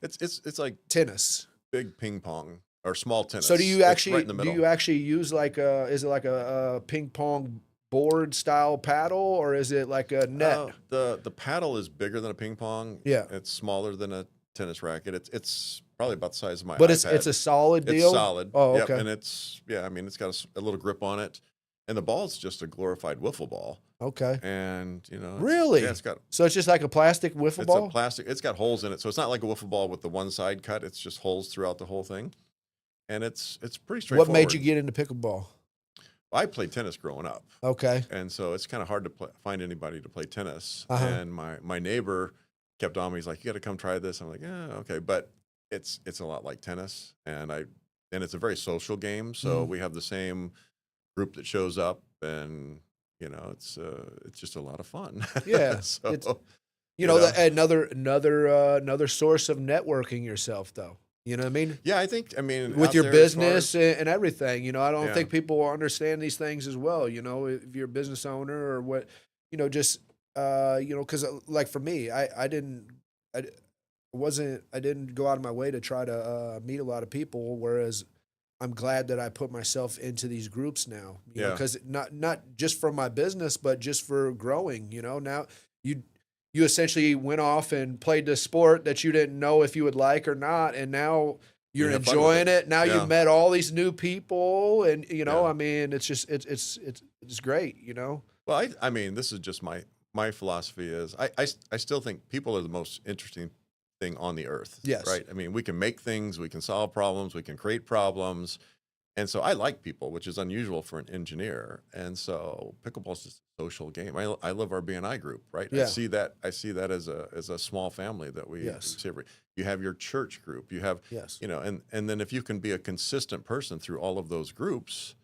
It's like tennis. big ping pong or small tennis. So do you It's actually right in the middle. use like is it like a ping pong board style paddle, or is it like a net? The paddle is bigger than a ping pong. Yeah. It's smaller than a tennis racket. It's probably about the size of my But iPad. it's a solid deal. It's solid. Oh, Yep. okay. And it's got a little grip on it, and the ball's just a glorified wiffle ball. Okay. And Really? Yeah, it's got. So it's just like a plastic wiffle It's ball. a plastic. It's got holes in it, so it's not like a wiffle ball with the one side cut. It's just holes throughout the whole thing. and it's pretty What made you straightforward. get into pickleball? I played tennis growing up, Okay. and so it's kind of hard to find anybody to play tennis. Uh-huh. And my neighbor kept on me. He's like, "You got to come try this." I'm like, "Yeah, okay," but it's a lot like tennis, and it's a very social game. So Mhm. we have the same group that shows up, and it's just a lot of fun. Yeah. It's So you you know, know, another source of networking yourself, though. You know what I mean? yeah, I mean, With out your there as far business as and everything, I don't yeah, think people understand these things as well. If you're a business owner or what, just because like for me, I d- I didn't go out of my way to try to meet a lot of people. Whereas I'm glad that I put myself into these groups now, yeah, because not just for my business, but just for growing. Now you you essentially went off and played the sport that you didn't know if you would like or not, and now you you're have fun with enjoying it. it. Now you've Yeah, met all these new people, and yeah. I mean, it's just it's great. Well, I mean, this is just my philosophy is I still think people are the most interesting thing on the earth, Yes, right? I mean, we can make things, we can solve problems, we can create problems. And so I like people, which is unusual for an engineer. And so pickleball is just a social game. I love our BNI group, right? yeah, I see that as a small family that we yes, see you have your church group, you have, yes, and then if you can be a consistent person through all of those groups,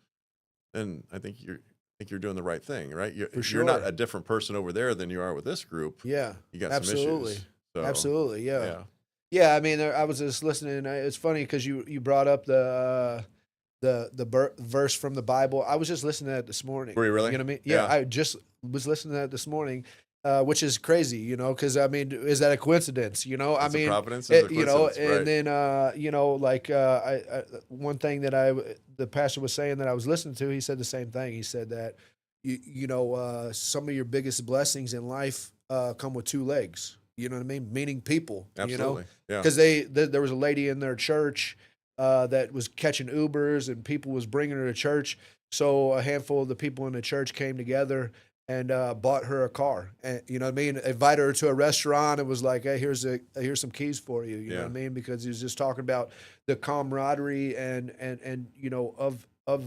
then I think you're doing the right thing, right? for You're not sure. a different person over there than you are with this group. Yeah, You got some absolutely, issues. So absolutely, yeah. yeah. Yeah, I mean, I was just listening. It's funny because you brought up the verse from the Bible. I was just listening to that this morning. Were you You really? know what I mean? Yeah, Yeah. I just was listening to that this morning, which is crazy. Because I mean, is that a coincidence? I It's a mean, providence, it's a coincidence, and right? then like one thing that the pastor was saying that I was listening to, he said the same thing. He said that some of your biggest blessings in life come with two legs. You know what I mean? Meaning people. Absolutely. Yeah. Because there was a lady in their church that was catching Ubers and people was bringing her to church. So a handful of the people in the church came together and bought her a car. And you know what I mean? Invited her to a restaurant and was like, "Hey, here's some keys for you." You know what Yeah. I mean? Because he was just talking about the camaraderie and of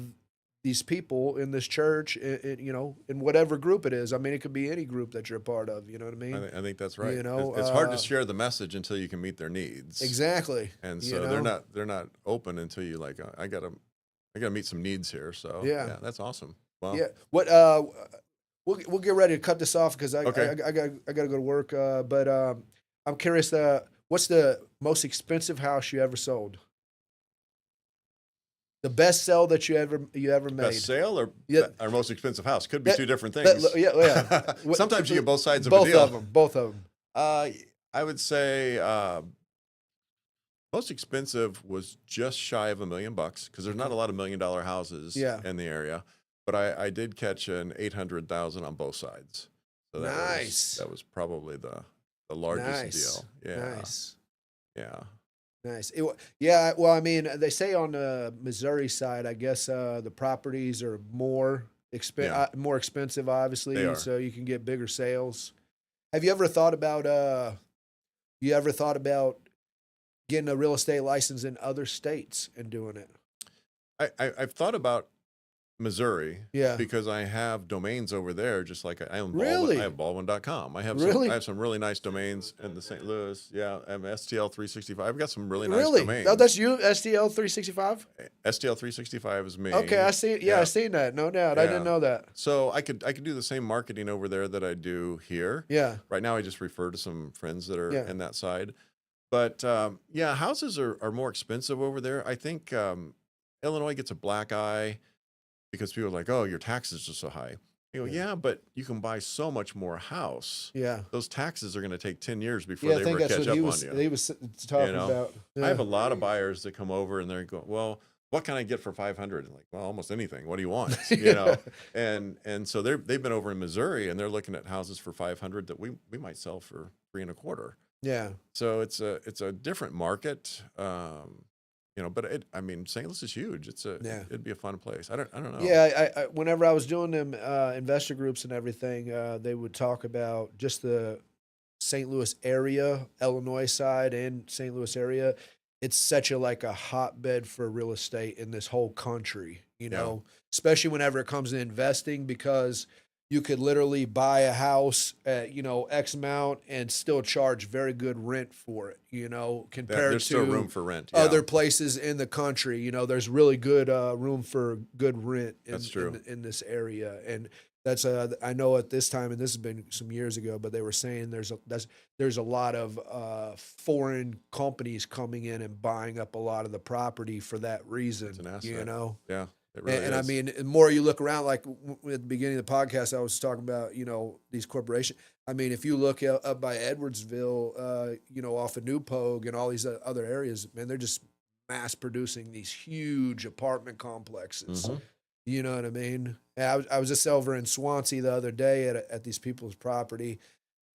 these people in this church, in whatever group it is. I mean, it could be any group that you're a part of. You know what I mean? I think that's right. You know, It's hard to share the message until you can meet their needs, exactly. and You so know, they're not open until you like I gotta meet some needs here. So yeah. yeah, that's awesome. Well, Yeah. What we'll get ready to cut this off because okay. I got to go to work. But I'm curious. What's the most expensive house you ever sold? The best sell that you ever Best made? sale or Yeah. our most expensive house could be That, two different things. yeah. Yeah. Sometimes you get both sides of a Both deal. of them. Both of them. Uh, I would say most expensive was just shy of $1 million because there's not a lot of $1 million houses Yeah. in the area, but I did catch an 800,000 on both sides, so Nice. that was probably the largest Nice. deal. Yeah, Nice. yeah, Nice. Yeah. Well, I mean, they say on the Missouri side, I guess the properties are yeah. more expensive, They obviously, are. so you can get bigger sales. Have you ever thought about getting a real estate license in other states and doing it? I've thought about Missouri Yeah. because I have domains over there, just like I own Baldwin. I Really? have Baldwin.com. I Really? have some really nice domains in the St. Louis. Yeah, I have STL 365. I've got some really nice Really? domains. Oh, that's you, STL 365? STL 365 is me. Okay, I see. Yeah, I Yeah, seen that. No doubt. I didn't yeah. know that. So I could do the same marketing over there that I do here. Yeah. Right now, I just refer to some friends that are Yeah. in that side. But yeah, houses are more expensive over there. I think Illinois gets a black eye because people are like, "Oh, your taxes are so high." You go, Yeah. "Yeah, but you can buy so much more house. Yeah. Those taxes are going to take 10 years before Yeah, I they think ever that's catch what up on you." he was talking know, about. I have Yeah. a lot of buyers that come over and they're going, "Well, what can I get for 500?" I'm like, "Well, almost anything. What do you want?" Yeah. And so they've been over in Missouri and they're looking at houses for 500 that we might sell for 3 and a quarter. Yeah. So it's a different market. But I mean, St. Louis is huge. Yeah. It'd be a fun place. I don't know. Yeah, I whenever I was doing them investor groups and everything, they would talk about just the St. Louis area, Illinois side, and St. Louis area. it's such a like a hotbed for real estate in this whole country, you Yeah. know, especially whenever it comes to investing, because you could literally buy a house at, you know, X amount and still charge very good rent for it, you know, compared There's still room to for rent. other places in the country. You know, there's really good room for good rent That's true. in this area. And that's I know at this time, and this has been some years ago, but they were saying there's a lot of foreign companies coming in and buying up a lot of the property for that reason. It's an asset. You know, Yeah, it really and I is. mean, the more you look around, like at the beginning of the podcast, I was talking about, you know, these corporations. I mean, if you look up by Edwardsville, you know, off of New Pogue and all these other areas, man, they're just mass producing these huge apartment complexes. Mhm. You know what I mean? And I was just over in Swansea the other day at these people's property,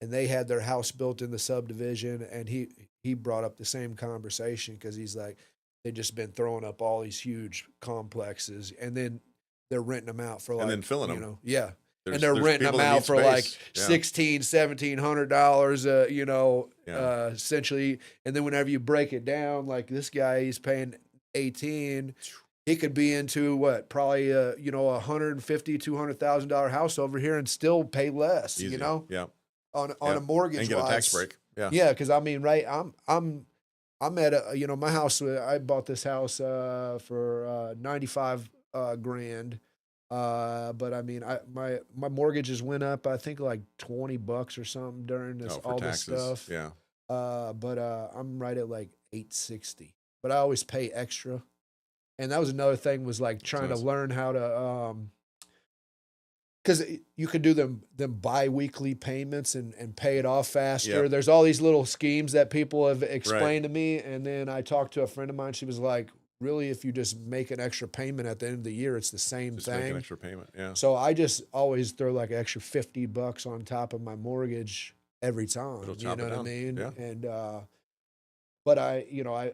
and they had their house built in the subdivision, and he brought up the same conversation because he's like, they just been throwing up all these huge complexes, and then they're renting them out for like, And then filling you them. know, yeah. There's- And they're there's renting people them that out need for like space. Yeah. $1,700, you know, Yeah. essentially. And then whenever you break it down, like this guy, he's paying 18. He could be into what, probably you know, $150,000-$200,000 house over here and still pay less, Easy. you know, Yeah. on Yeah. a mortgage And get a tax wise. break. Yeah. Yeah, because I mean, right, I'm at a, you know, my house. I bought this house for 95 grand. But I mean, my mortgages went up, I think like $20 or something during this Oh, for all taxes. this stuff. Yeah. But I'm right at like 860. But I always pay extra. And that was another thing, was like trying to nice. learn how to because you could do them bi-weekly payments and pay it off faster. Yep. There's all these little schemes that people have explained to me. And then I talked to a friend of mine. She was like, really, if you just make an extra payment at the end of the year, it's the same Just make an thing. extra payment. Yeah. So I just always throw like an extra $50 on top of my mortgage every time. It'll You chop know it what I down. mean? Yeah. And but I, you know, I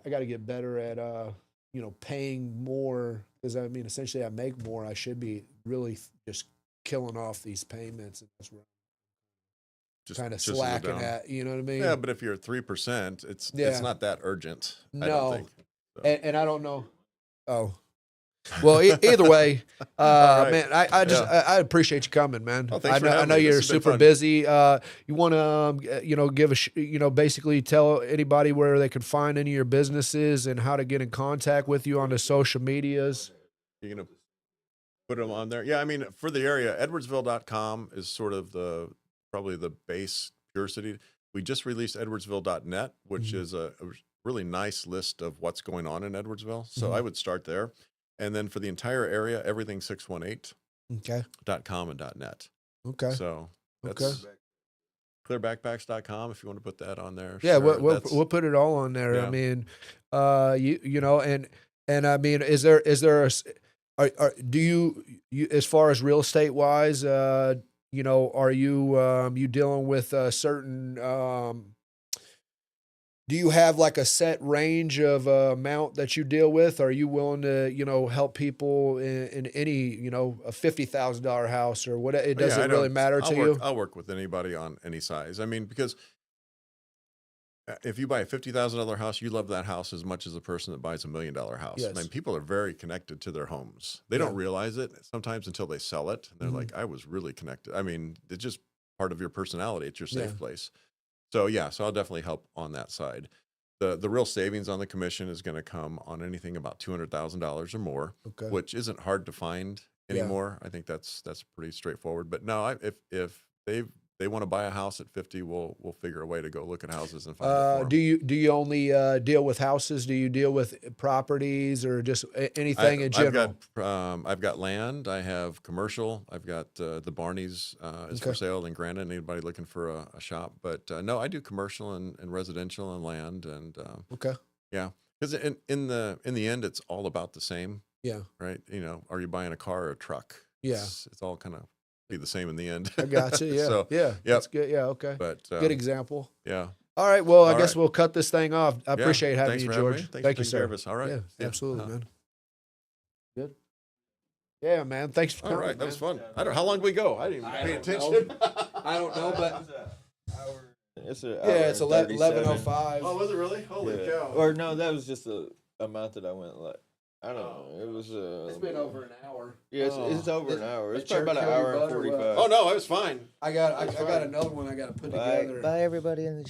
got to get better at you know, paying more, because I mean, essentially, I make more. I should be really just killing off these payments, and that's where Just kind of chisel it slacking down. at. You know what I mean? Yeah, but if you're at 3%, it's Yeah. not that urgent. I No. don't think. So. And I don't know. Oh, well, either way, right. man, I just I appreciate you coming, man. Oh, thanks for I having know me. This you're has been super fun. busy. You want to you know, give you know, basically tell anybody where they can find any of your businesses and how to get in contact with you on the social medias. You're going to put them on there? Yeah, I mean, for the area, edwardsville.com is sort of probably the base Pure City. We just released edwardsville.net, which is a really nice list of what's going on in Edwardsville. So I would start there. And then for the entire area, everything 618.com Okay. and .net. Okay. So that's clearbackpacks.com if you want to put that on there. Yeah, Sure, we'll put it all on there. Yeah. I mean, you know, and I mean, is there do you as far as real estate wise, you know, are you dealing with a certain do you have like a set range of amount that you deal with? Are you willing to, you know, help people in any, you know, a $50,000 house or what? It doesn't really matter to you. I'll work with anybody on any size. I mean, because if you buy a $50,000 house, you love that house as much as a person that buys $1 million house. Yes. I mean, people are very connected to their homes. They don't realize it sometimes until they sell it. And they're like, I was really connected. I mean, it's just part of your personality. It's your safe place. So yeah, so I'll definitely help on that side. The real savings on the commission is going to come on anything about $200,000 or more, which isn't hard to find anymore. I think that's pretty straightforward. But no, if they want to buy a house at 50, we'll figure a way to go look at houses and find it for them. Do you only deal with houses? Do you deal with properties or just anything in general? I've got land. I have commercial. I've got the Barneys is for sale in Granite. Anybody looking for a shop? But no, I do commercial and residential and land and yeah, because in the end, it's all about the same. Yeah. Right. You know, are you buying a car or a truck? Yeah. It's all kind of be the same in the end. I got you. Yeah. So, yeah. That's good. Yeah. Okay. But good example. Yeah. All right. Well, I guess we'll cut this thing off. I appreciate having you, George. Thank you, sir. All right. Yeah, absolutely, man. Good. Yeah, man. Thanks for coming. All right. That was fun. How long did we go? I didn't even pay attention. I don't know, but It's an Yeah, it's 11:37. 11:05. Oh, was it really? Holy Yeah. cow! Or no, that was just the amount that I went like. I don't know. It was. It's been over an hour. Yeah, it's over Is- an hour. is It's probably about an Cherry hour and butter what? 45. Oh no, I was fine. I got That's I got fine. another one I got to put Bye, together. bye everybody in the chat.